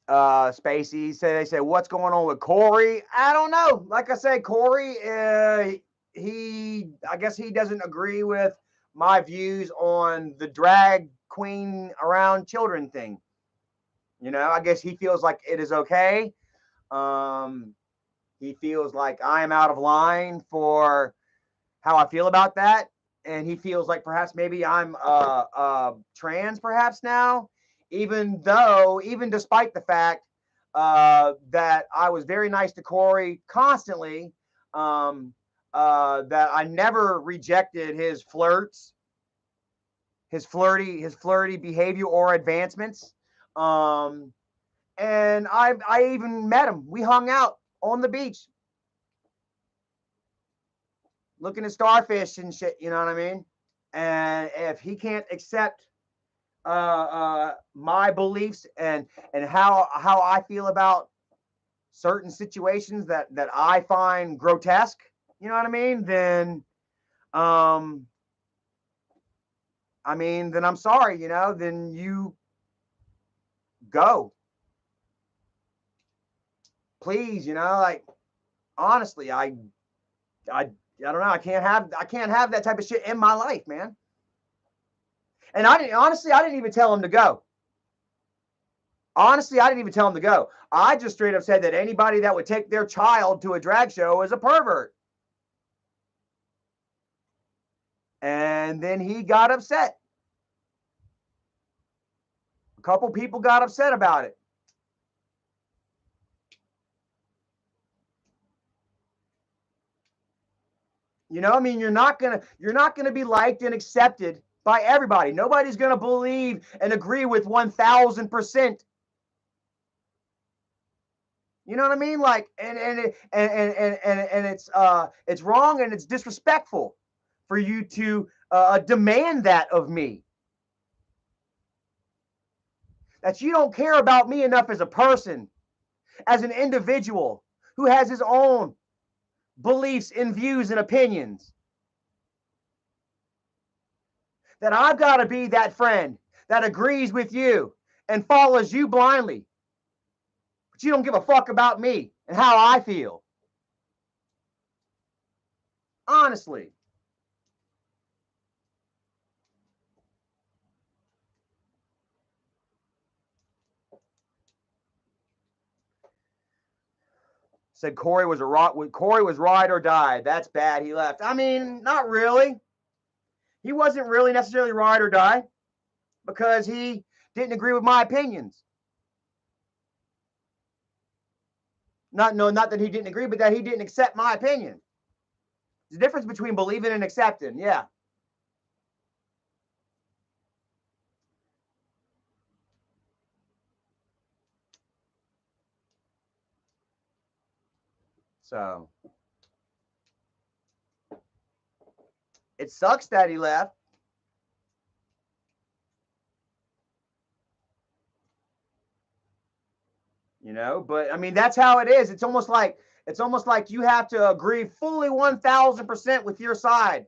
Spacey say they say what's going on with Corey? I don't know. Like I said, Corey, I guess he doesn't agree with my views on the drag queen around children thing. You know, I guess he feels like it is okay. He feels like I am out of line for how I feel about that, and he feels like perhaps maybe I'm trans perhaps now, even despite the fact that I was very nice to Corey constantly, that I never rejected his flirts, his flirty behavior or advancements. And I even met him. We hung out on the beach looking at starfish and shit, you know what I mean? And if he can't accept my beliefs and how I feel about certain situations that I find grotesque, you know what I mean? Then then I'm sorry, you know, then you go. Please, you know, like honestly, I don't know, I can't have that type of shit in my life, man. And I didn't even tell him to go. Honestly, I didn't even tell him to go. I just straight up said that anybody that would take their child to a drag show is a pervert. And then he got upset. A couple people got upset about it. You know, I mean, you're not gonna be liked and accepted by everybody. Nobody's gonna believe and agree with 1,000%. You know what I mean? Like, and it's wrong and it's disrespectful for you to demand that of me. That you don't care about me enough as a person, as an individual who has his own beliefs and views and opinions. That I've got to be that friend that agrees with you and follows you blindly. But you don't give a fuck about me and how I feel. Honestly. Said Corey was ride or die. That's bad. He left. I mean, not really. He wasn't really necessarily ride or die because he didn't agree with my opinions. Not that he didn't agree, but that he didn't accept my opinion. There's a difference between believing and accepting. Yeah. So it sucks that he left. You know, but I mean that's how it is. It's almost like you have to agree fully 1,000% with your side.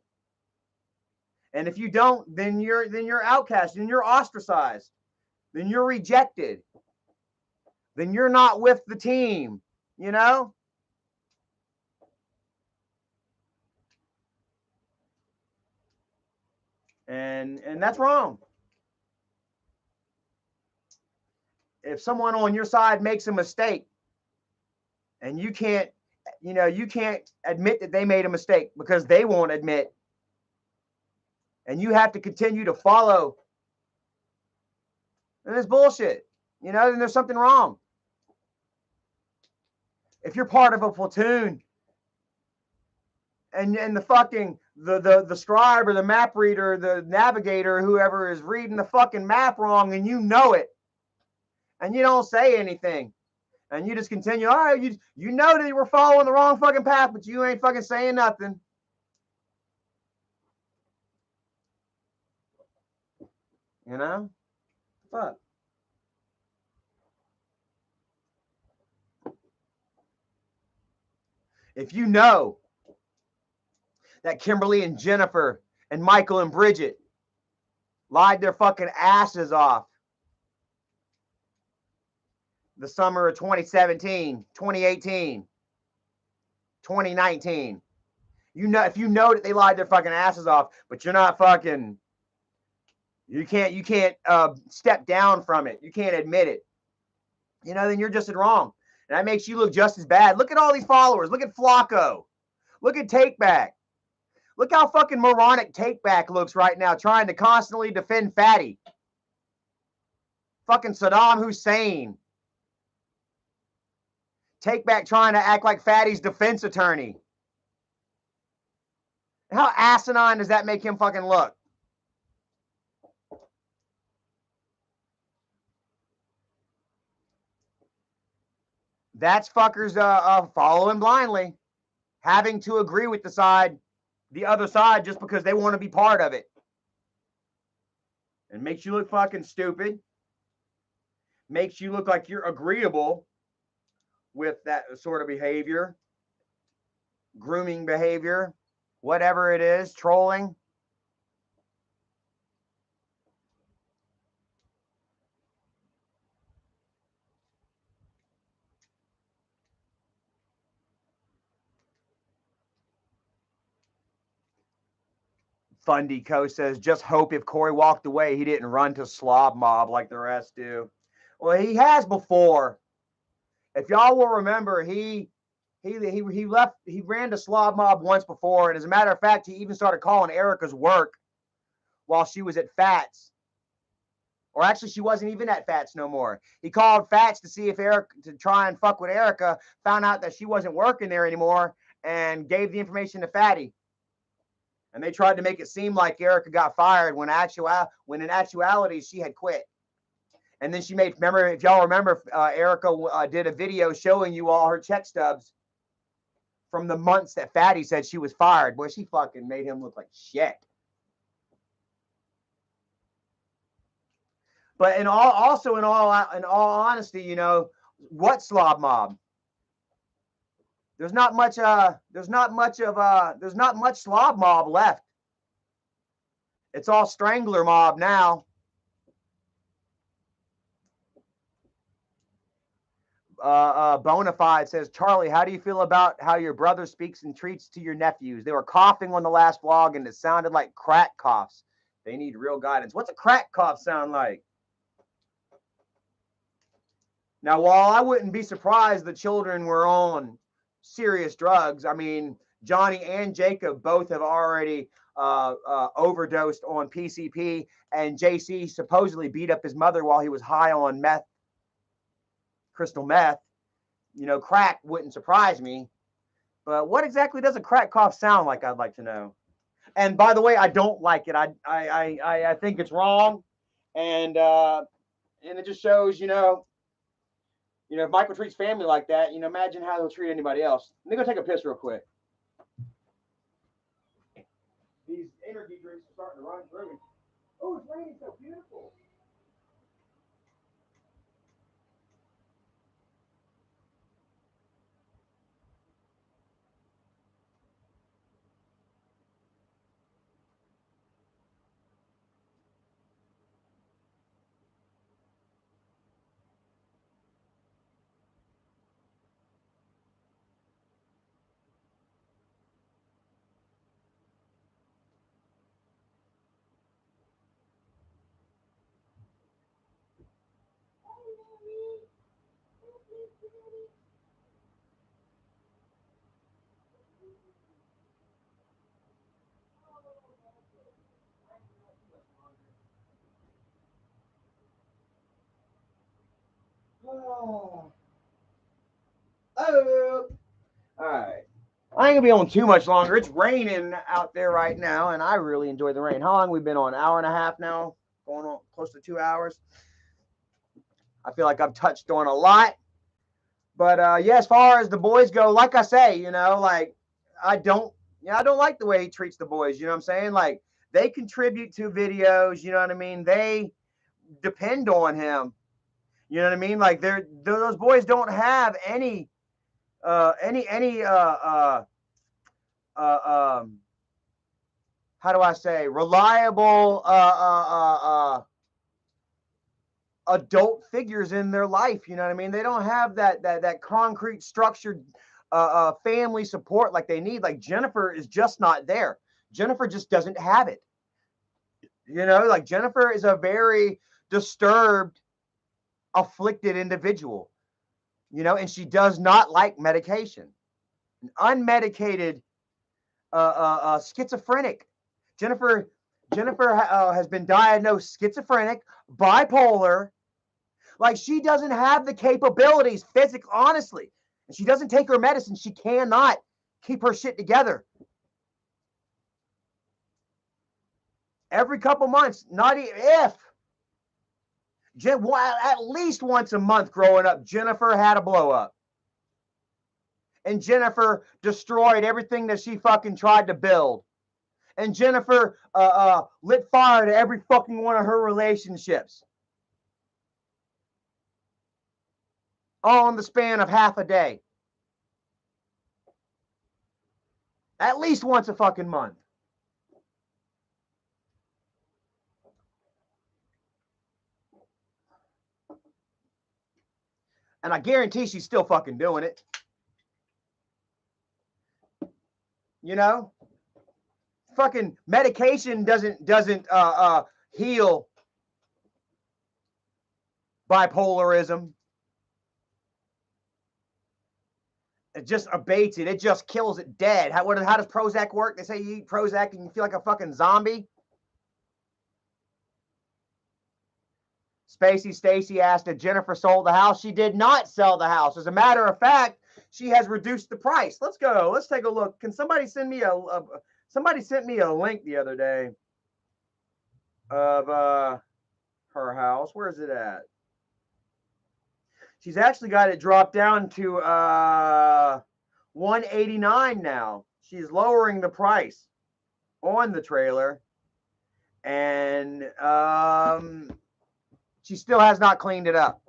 And if you don't, then you're outcast, then you're ostracized, then you're rejected, then you're not with the team, you know? And that's wrong. If someone on your side makes a mistake and you can't admit that they made a mistake because they won't admit, and you have to continue to follow, then it's bullshit. You know, then there's something wrong. If you're part of a platoon and the fucking the scribe or the map reader, the navigator, whoever is reading the fucking map wrong, and you know it, and you don't say anything, and you just continue. All right, you know that you were following the wrong fucking path, but you ain't fucking saying nothing. You know. Fuck. If you know that Kimberly and Jennifer and Michael and Bridget lied their fucking asses off the summer of 2017, 2018, 2019. You know, if you know that they lied their fucking asses off, but you're not fucking, you can't step down from it. You can't admit it. You know, then you're just wrong. And that makes you look just as bad. Look at all these followers. Look at Flacco. Look at Takeback. Look how fucking moronic Takeback looks right now, trying to constantly defend Fatty. Fucking Saddam Hussein. Takeback trying to act like Fatty's defense attorney. How asinine does that make him fucking look? That's fuckers following blindly, having to agree with the other side, just because they want to be part of it. It makes you look fucking stupid. Makes you look like you're agreeable with that sort of behavior, grooming behavior, whatever it is, trolling. Fundy Co says, just hope if Corey walked away, he didn't run to Slob Mob like the rest do. Well, he has before. If y'all will remember, he left. He ran to Slob Mob once before, and as a matter of fact, he even started calling Erica's work while she was at Fats. Or actually, she wasn't even at Fats no more. He called Fats to see if Eric to try and fuck with Erica. Found out that she wasn't working there anymore, and gave the information to Fatty. And they tried to make it seem like Erica got fired when in actuality she had quit. And then she made, remember, if y'all remember, Erica did a video showing you all her check stubs from the months that Fatty said she was fired. Boy, she fucking made him look like shit. But in all honesty, you know, what Slob Mob? There's not much Slob Mob left. It's all Strangler Mob now. Bonafide says, Charlie, how do you feel about how your brother speaks and treats to your nephews? They were coughing on the last vlog and it sounded like crack coughs. They need real guidance. What's a crack cough sound like? Now, while I wouldn't be surprised the children were on serious drugs, I mean, Johnny and Jacob both have already overdosed on PCP, and JC supposedly beat up his mother while he was high on meth, crystal meth. You know, crack wouldn't surprise me. But what exactly does a crack cough sound like? I'd like to know. And by the way, I don't like it. I think it's wrong, and it just shows, if Michael treats family like that, imagine how he'll treat anybody else. Let me go take a piss real quick. These energy drinks are starting to run through me. Oh, it's raining so beautiful. Oh. All right. I ain't gonna be on too much longer. It's raining out there right now, and I really enjoy the rain. How long we been on? An hour and a half now, going on close to 2 hours. I feel like I've touched on a lot, but yeah, as far as the boys go, like I say, like I don't like the way he treats the boys. You know what I'm saying? Like they contribute to videos. You know what I mean? depend on him. You know what I mean? Like those boys don't have any how do I say, reliable adult figures in their life. You know what I mean? They don't have that concrete structured family support like they need. Like Jennifer is just not there. Jennifer just doesn't have it. You know, like Jennifer is a very disturbed, afflicted individual. You know, and she does not like medication. An unmedicated schizophrenic. Jennifer has been diagnosed schizophrenic, bipolar. Like she doesn't have the capabilities physically, honestly. And she doesn't take her medicine. She cannot keep her shit together. Every couple months, not if. At least once a month growing up, Jennifer had a blow up. And Jennifer destroyed everything that she fucking tried to build. And Jennifer lit fire to every fucking one of her relationships. All in the span of half a day. At least once a fucking month. And I guarantee she's still fucking doing it. You know? Fucking medication doesn't heal bipolarism. It just abates it. It just kills it dead. How does Prozac work? They say you eat Prozac and you feel like a fucking zombie. Stacy asked if Jennifer sold the house. She did not sell the house. As a matter of fact, she has reduced the price. Let's go. Let's take a look. Can somebody send me somebody sent me a link the other day of her house. Where is it at? She's actually got it dropped down to $189 now. She's lowering the price on the trailer, and she still has not cleaned it up.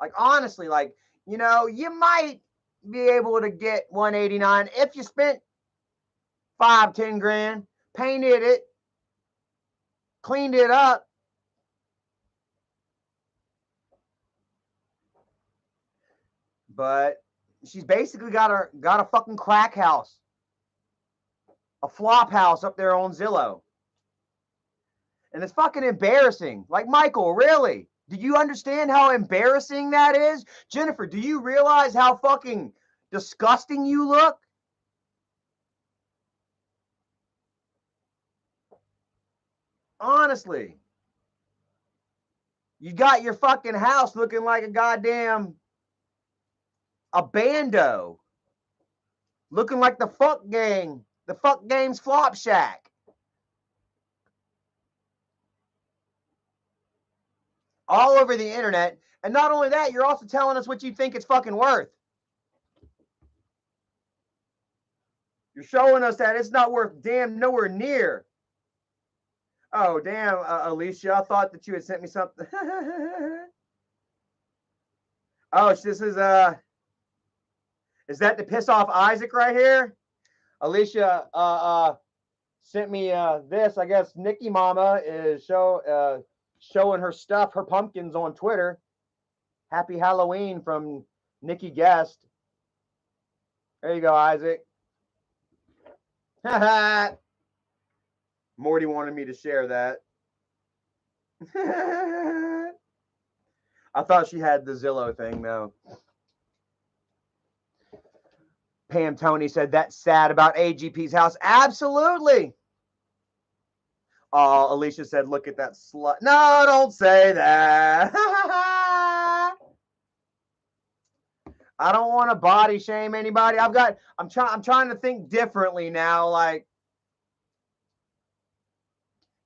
Like honestly, like you know, you might be able to get $189 if you spent $5-10 grand, painted it, cleaned it up. But she's basically got a fucking crack house, a flop house up there on Zillow. And it's fucking embarrassing. Like, Michael, really? Do you understand how embarrassing that is? Jennifer, do you realize how fucking disgusting you look? Honestly. You got your fucking house looking like a goddamn a bando. Looking like the fuck gang. The fuck gang's flop shack. All over the internet. And not only that, you're also telling us what you think it's fucking worth. You're showing us that it's not worth damn nowhere near. Oh, damn, Alicia, I thought that you had sent me something. Oh, this is that to piss off Isaac right here? Alicia sent me this. I guess Nikki Mama is showing her stuff, her pumpkins on Twitter. Happy Halloween from Nikki Guest. There you go, Isaac. Morty wanted me to share that. I thought she had the Zillow thing, though. Pam Tony said, that's sad about AGP's house. Absolutely. Oh, Alicia said, look at that slut. No, don't say that. I don't want to body shame anybody. I'm trying to think differently now. Like,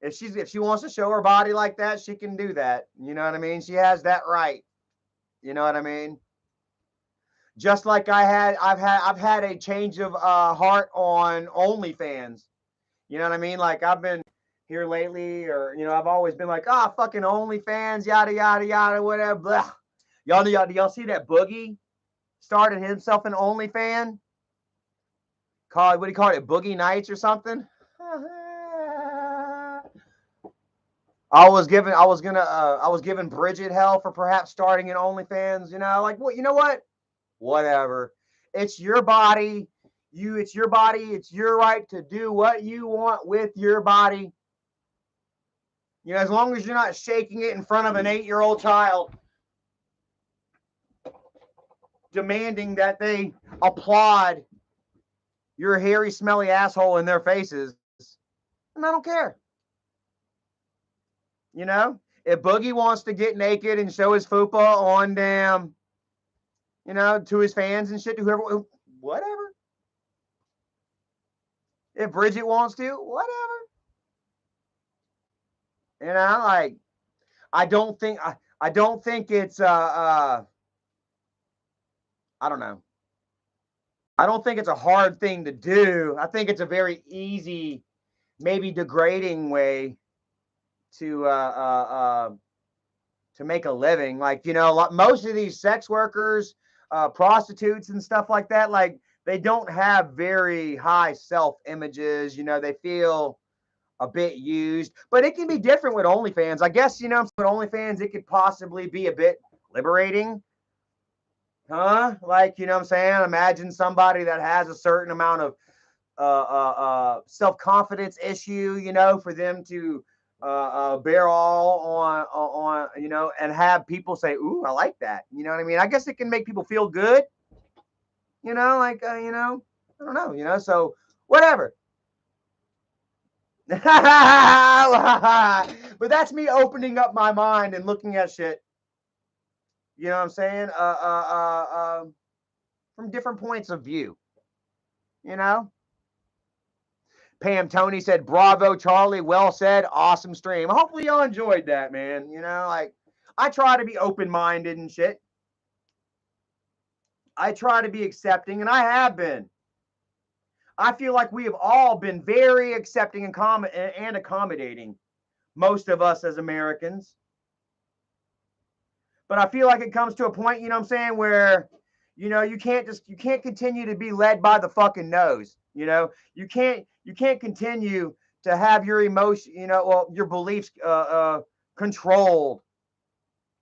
if she wants to show her body like that, she can do that. You know what I mean? She has that right. You know what I mean? Just like I've had a change of heart on OnlyFans. You know what I mean? Like I've been here lately, or I've always been like, fucking OnlyFans, yada yada yada, whatever. Blah. Y'all see that Boogie started himself an OnlyFans? What do you call it? Boogie Nights or something? I was giving Bridget hell for perhaps starting an OnlyFans. Like, what? You know what? Whatever. It's your body. It's your body. It's your right to do what you want with your body. As long as you're not shaking it in front of an 8-year-old child, demanding that they applaud your hairy, smelly asshole in their faces, and I don't care. If Boogie wants to get naked and show his fupa on damn, to his fans and shit, to whoever, whatever. If Bridget wants to, whatever. Like, I don't think it's I don't know. I don't think it's a hard thing to do. I think it's a very easy, maybe degrading way to make a living. Like, most of these sex workers, prostitutes and stuff like that, like, they don't have very high self images. They feel a bit used, but it can be different with OnlyFans. I guess, with OnlyFans, it could possibly be a bit liberating. Huh? Like, what I'm saying? Imagine somebody that has a certain amount of self-confidence issue, for them to bear all on, and have people say, ooh, I like that. You know what I mean? I guess it can make people feel good, like, I don't know, so whatever. But that's me opening up my mind and looking at shit. You know what I'm saying? From different points of view. Pam Tony said, "Bravo, Charlie. Well said. Awesome stream." Hopefully y'all enjoyed that, man. Like, I try to be open-minded and shit. I try to be accepting, and I have been. I feel like we have all been very accepting and accommodating, most of us as Americans. But I feel like it comes to a point, what I'm saying, where, you can't continue to be led by the fucking nose. You can't continue to have your emotion, your beliefs controlled,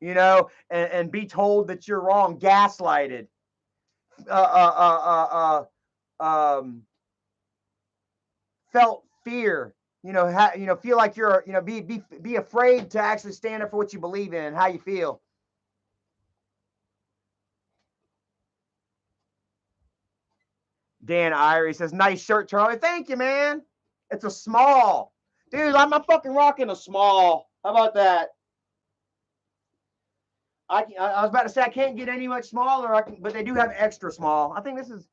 and be told that you're wrong, gaslighted, felt fear, feel like you're, be afraid to actually stand up for what you believe in and how you feel. Dan Irie says, "Nice shirt, Charlie." Thank you, man. It's a small. Dude, I'm fucking rocking a small. How about that? I was about to say I can't get any much smaller, but they do have extra small. I think this is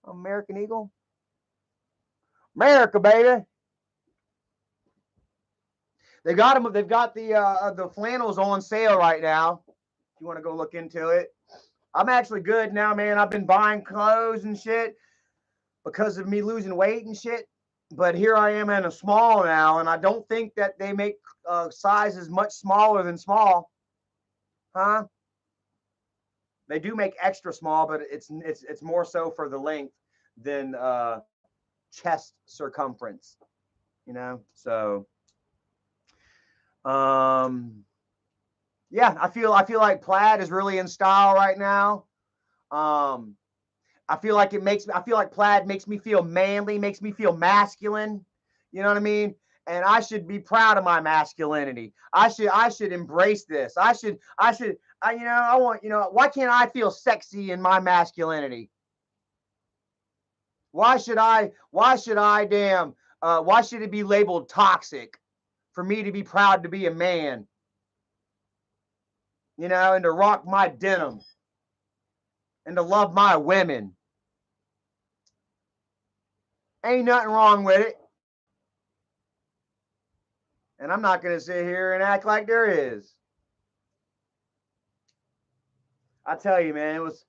American Eagle. America, baby. They've got the flannels on sale right now. If you want to go look into it. I'm actually good now, man. I've been buying clothes and shit because of me losing weight and shit. But here I am in a small now, and I don't think that they make sizes much smaller than small. Huh? They do make extra small, but it's more so for the length than chest circumference. So yeah, I feel like plaid is really in style right now. I feel like plaid makes me feel manly, makes me feel masculine. You know what I mean? And I should be proud of my masculinity. I should embrace this. I want, why can't I feel sexy in my masculinity? Why should it be labeled toxic for me to be proud to be a man? And to rock my denim and to love my women. Ain't nothing wrong with it. And I'm not going to sit here and act like there is. I tell you, man, it was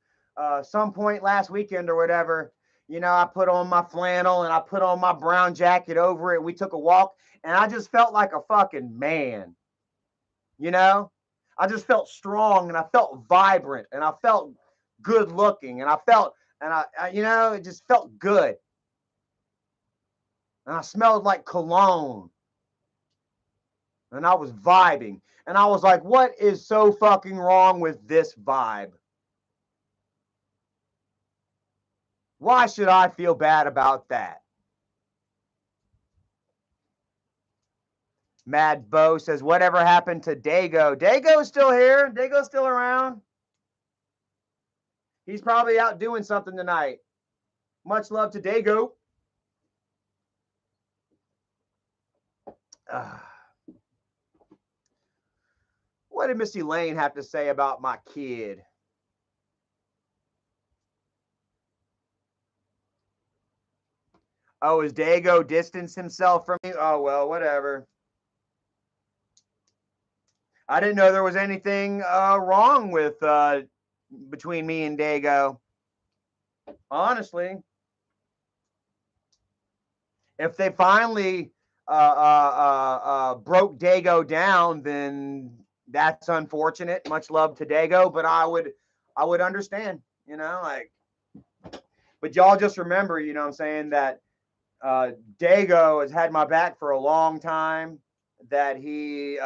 some point last weekend or whatever, You know, I put on my flannel and I put on my brown jacket over it. We took a walk and I just felt like a fucking man. You know, I just felt strong and I felt vibrant and I felt good looking and I felt, and you know, it just felt good. And I smelled like cologne and I was vibing. And I was like, what is so fucking wrong with this vibe? Why should I feel bad about that? Mad Bo says, whatever happened to Dago? Dago's still here. Dago's still around. He's probably out doing something tonight. Much love to Dago. What did Missy Lane have to say about my kid? Oh, is Dago distanced himself from me? Oh, well, whatever. I didn't know there was anything wrong with between me and Dago. Honestly, if they finally broke Dago down, then that's unfortunate. Much love to Dago, but I would understand, you know, like. But y'all just remember, you know what I'm saying, that Dago has had my back for a long time, that he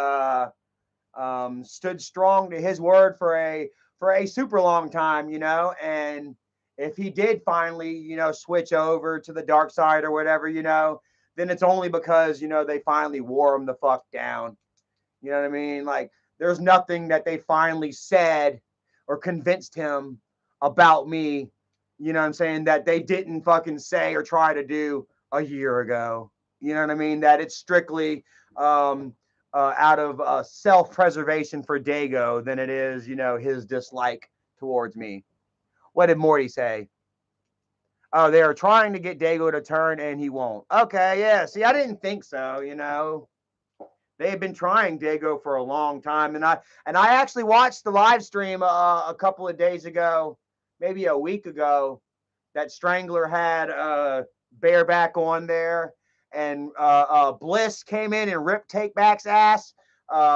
stood strong to his word for a super long time, you know, and if he did finally, you know, switch over to the dark side or whatever, you know, then it's only because, you know, they finally wore him the fuck down. You know what I mean? Like, there's nothing that they finally said or convinced him about me, you know what I'm saying, that they didn't fucking say or try to do a year ago. You know what I mean? That it's strictly out of self-preservation for Dago than it is, you know, his dislike towards me. What did Morty say? Oh, they are trying to get Dago to turn and he won't. Okay, yeah. See, I didn't think so, you know. They have been trying Dago for a long time, and I actually watched the live stream a couple of days ago, maybe a week ago, that Strangler had Bareback on there, and Bliss came in and ripped Takeback's ass.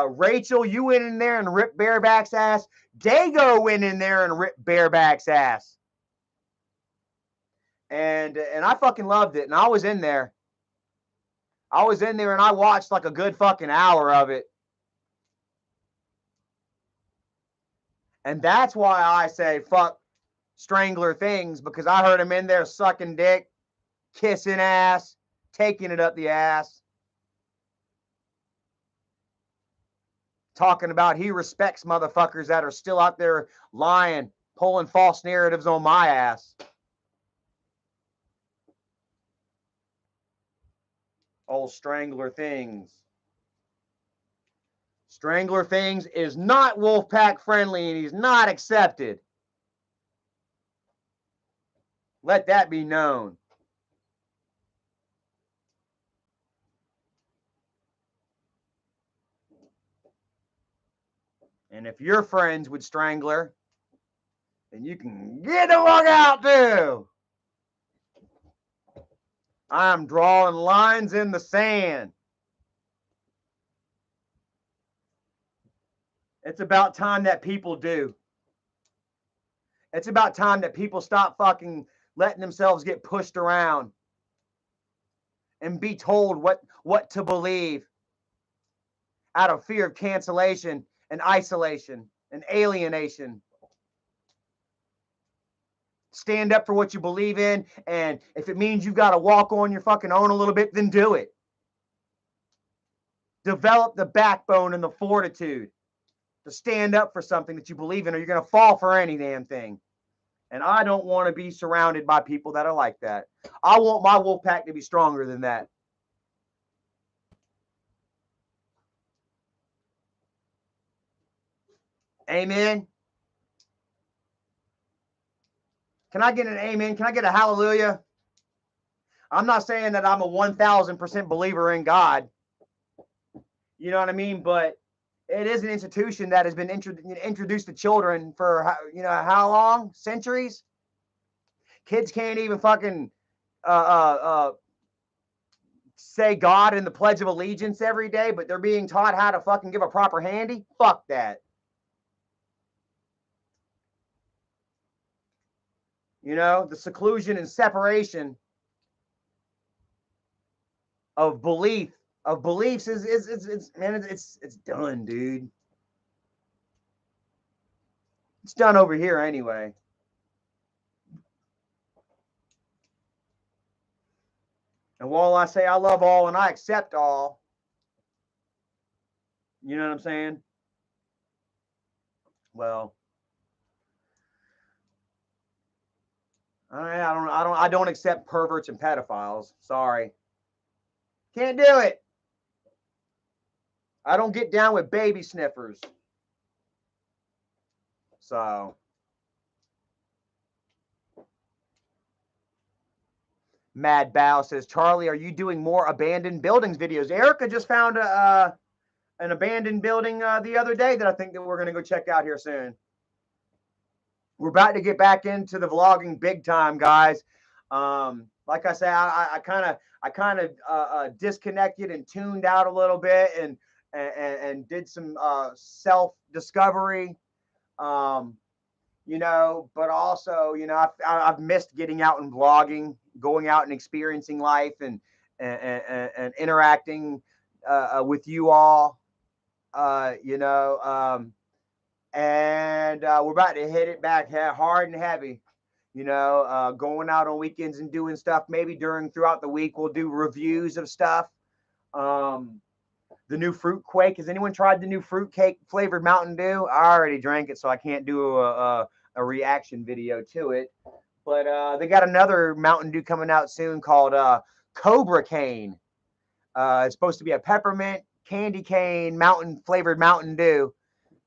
Rachel, you went in there and ripped Bareback's ass. Dago went in there and ripped Bareback's ass, and I fucking loved it, and I was in there. I was in there and I watched like a good fucking hour of it. And that's why I say fuck Strangler things, because I heard him in there sucking dick, kissing ass, taking it up the ass, talking about he respects motherfuckers that are still out there lying, pulling false narratives on my ass. Old Strangler things. Strangler things is not Wolfpack friendly and he's not accepted. Let that be known. And if you're friends with Strangler, then you can get the fuck out too. I'm drawing lines in the sand. It's about time that people do. It's about time that people stop fucking letting themselves get pushed around and be told what to believe out of fear of cancellation and isolation and alienation. Stand up for what you believe in, and if it means you've got to walk on your fucking own a little bit, then do it. Develop the backbone and the fortitude to stand up for something that you believe in, or you're going to fall for any damn thing. And I don't want to be surrounded by people that are like that. I want my wolf pack to be stronger than that. Amen. Can I get an amen? Can I get a hallelujah? I'm not saying that I'm a 1000% believer in God. You know what I mean? But it is an institution that has been introduced to children for, you know, how long? Centuries? Kids can't even fucking say God in the Pledge of Allegiance every day, but they're being taught how to fucking give a proper handy. Fuck that. You know, the seclusion and separation of beliefs is man, it's done, dude. It's done over here anyway. And while I say I love all and I accept all, you know what I'm saying? Well, I don't accept perverts and pedophiles. Sorry. Can't do it. I don't get down with baby sniffers. So Mad Bow says, Charlie, are you doing more abandoned buildings videos? Erica just found an abandoned building the other day that I think that we're going to go check out here soon. We're about to get back into the vlogging big time, guys. Like I say, I kind of disconnected and tuned out a little bit and did some self discovery. You know, but also, you know, I've missed getting out and vlogging, going out and experiencing life and interacting with you all. You know, and we're about to hit it back hard and heavy. You know, going out on weekends and doing stuff. Maybe throughout the week we'll do reviews of stuff. The new fruit quake. Has anyone tried the new fruit cake flavored Mountain Dew? I already drank it, so I can't do a reaction video to it. But they got another Mountain Dew coming out soon called Cobra Cane. It's supposed to be a peppermint candy cane flavored Mountain Dew,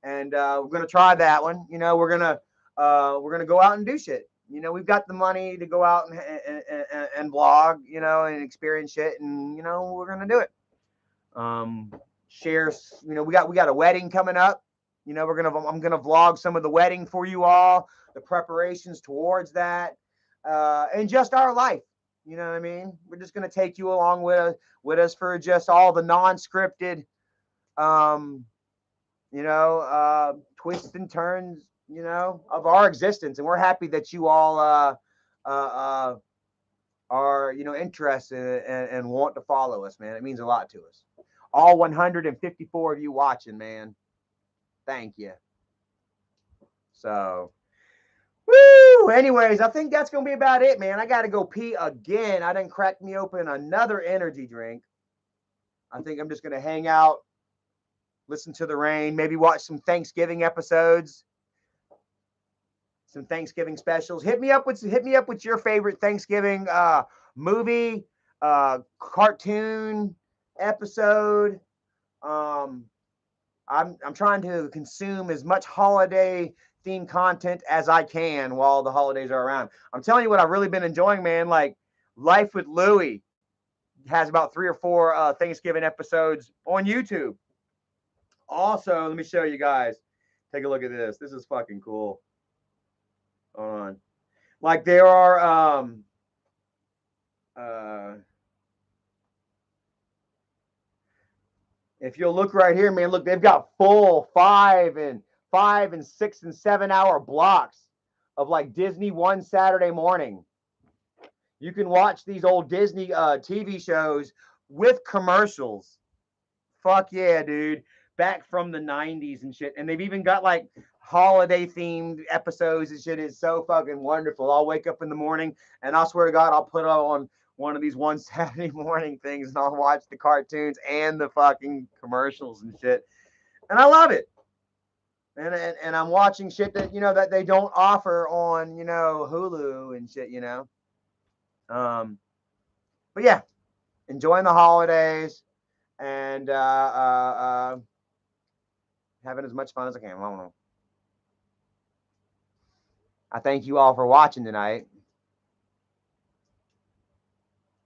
and we're gonna try that one. You know, we're gonna go out and do shit. You know, we've got the money to go out and vlog, you know, and experience shit, and you know, we're gonna do it. Share, you know, we got a wedding coming up. You know, I'm gonna vlog some of the wedding for you all, the preparations towards that, and just our life. You know what I mean? We're just gonna take you along with us for just all the non-scripted, you know, twists and turns, you know, of our existence. And we're happy that you all are, you know, interested and want to follow us, man. It means a lot to us. All 154 of you watching, man. Thank you. So, woo! Anyways, I think that's going to be about it, man. I got to go pee again. I didn't crack me open another energy drink. I think I'm just going to hang out, listen to the rain, maybe watch some Thanksgiving episodes, some Thanksgiving specials. Hit me up with your favorite Thanksgiving movie, cartoon episode. I'm trying to consume as much holiday themed content as I can while the holidays are around. I'm telling you what I've really been enjoying, man. Like Life with Louie has about 3 or 4 Thanksgiving episodes on YouTube. Also, let me show you guys. Take a look at this. This is fucking cool. Hold on. Like there are if you'll look right here, man, look, they've got full 5 and 6 and 7 hour blocks of like Disney One Saturday morning. You can watch these old Disney TV shows with commercials. Fuck yeah, dude. Back from the 90s and shit. And they've even got like holiday themed episodes and shit. It's so fucking wonderful. I'll wake up in the morning and I swear to God, I'll put on one of these one Saturday morning things and I'll watch the cartoons and the fucking commercials and shit. And I love it. And I'm watching shit that, you know, that they don't offer on, you know, Hulu and shit, you know. But yeah, enjoying the holidays and having as much fun as I can. I don't know. I thank you all for watching tonight.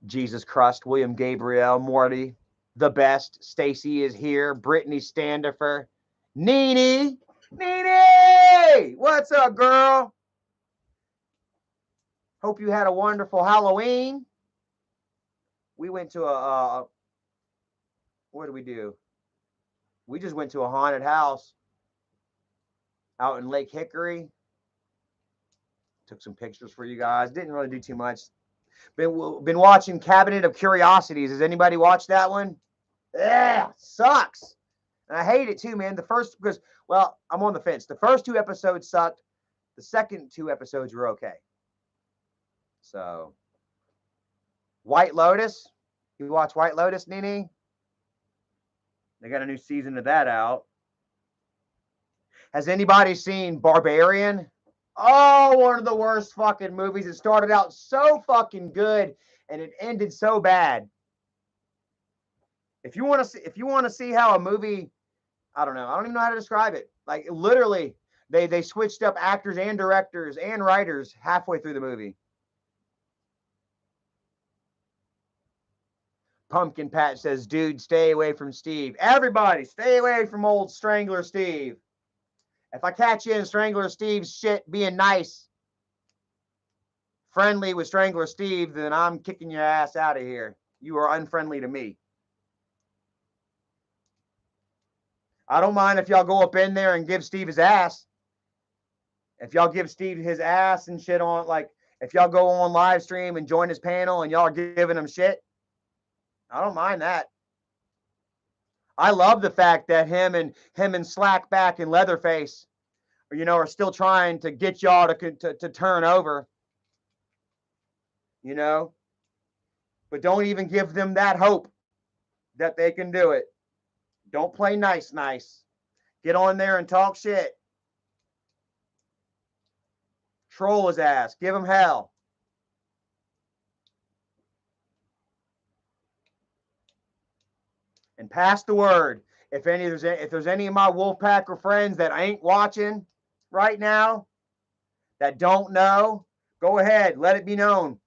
Jesus Christ, William Gabriel, Morty, the best. Stacy is here. Brittany Standifer. Nene, what's up, girl? Hope you had a wonderful Halloween. We went to what did we do? We just went to a haunted house out in Lake Hickory. Took some pictures for you guys. Didn't really do too much. Been watching Cabinet of Curiosities. Has anybody watched that one? Yeah, sucks. And I hate it too, man. The first, because, well, I'm on the fence. The first 2 episodes sucked. The second 2 episodes were okay. So, White Lotus. You watch White Lotus, Nene? They got a new season of that out. Has anybody seen Barbarian? Oh, one of the worst fucking movies. It started out so fucking good and it ended so bad. If you want to see how a movie, I don't know. I don't even know how to describe it. Like literally, they switched up actors and directors and writers halfway through the movie. Pumpkin Patch says, dude, stay away from Steve. Everybody, stay away from old Strangler Steve. If I catch you in Strangler Steve's shit being nice, friendly with Strangler Steve, then I'm kicking your ass out of here. You are unfriendly to me. I don't mind if y'all go up in there and give Steve his ass. If y'all give Steve his ass and shit on, like, if y'all go on live stream and join his panel and y'all are giving him shit, I don't mind that. I love the fact that him and Slackback and Leatherface, are still trying to get y'all to turn over, but don't even give them that hope that they can do it. Don't play nice. Get on there and talk shit. Troll his ass. Give him hell. And pass the word. If there's any of my Wolfpacker friends that ain't watching right now, that don't know, go ahead. Let it be known.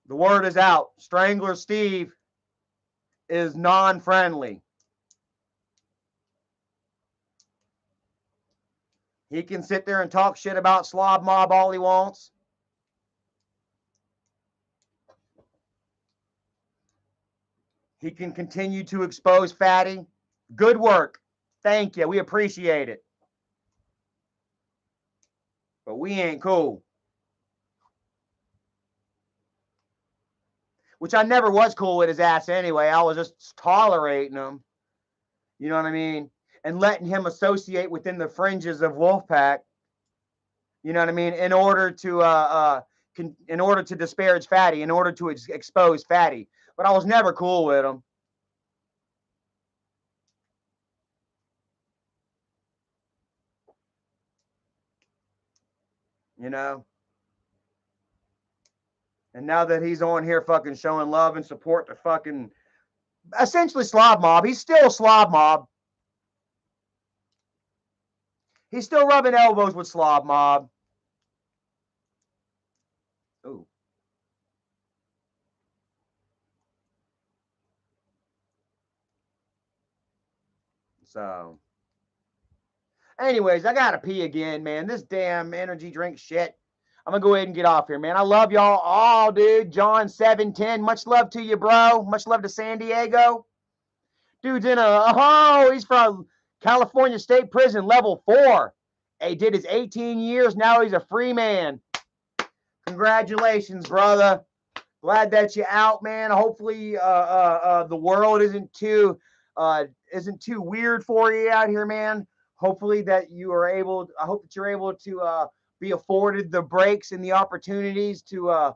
The word is out. Strangler Steve is non-friendly. He can sit there and talk shit about Slob Mob all he wants. He can continue to expose Fatty. Good work. Thank you. We appreciate it. But we ain't cool. Which I never was cool with his ass anyway. I was just tolerating him. You know what I mean? And letting him associate within the fringes of Wolfpack. You know what I mean? In order to disparage Fatty, in order to expose Fatty. But I was never cool with him. And now that he's on here fucking showing love and support to fucking essentially Slob Mob, he's still Slob Mob. He's still rubbing elbows with Slob Mob. Ooh. So, anyways, I gotta pee again, man. This damn energy drink shit. I'm gonna go ahead and get off here, man. I love y'all all, dude. John 710. Much love to you, bro. Much love to San Diego. Dude's he's from California State Prison, level 4. He did his 18 years. Now he's a free man. Congratulations, brother. Glad that you're out, man. Hopefully, the world isn't too weird for you out here, man. Hopefully that you are able. I hope that you're able to be afforded the breaks and the opportunities to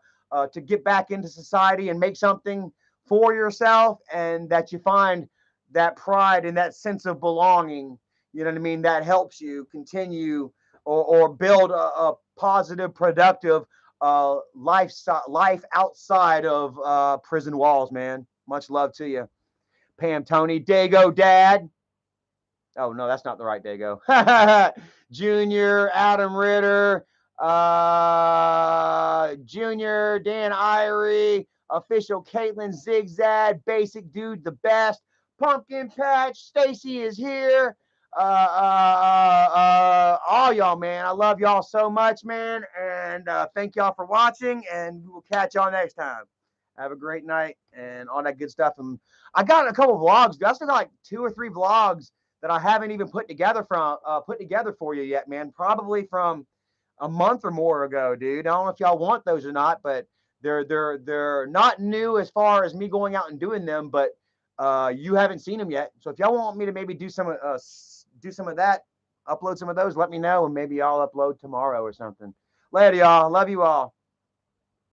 get back into society and make something for yourself, and that you find that pride and that sense of belonging. You know what I mean? That helps you continue or build a positive, productive life outside of prison walls, man. Much love to you. Pam Tony, Dago Dad. Oh, no, that's not the right Dago. Junior, Adam Ritter, Junior, Dan Irie, official Caitlin Zigzag, basic dude, the best. Pumpkin Patch, Stacy is here. All y'all, man. I love y'all so much, man. And thank y'all for watching. And we will catch y'all next time. Have a great night and all that good stuff. And I got a couple vlogs, dude. I still got like 2 or 3 vlogs that I haven't even put together for you yet, man. Probably from a month or more ago, dude. I don't know if y'all want those or not, but they're not new as far as me going out and doing them, but you haven't seen them yet. So if y'all want me to maybe do some of that, upload some of those, let me know, and maybe I'll upload tomorrow or something. Later, y'all. Love you all.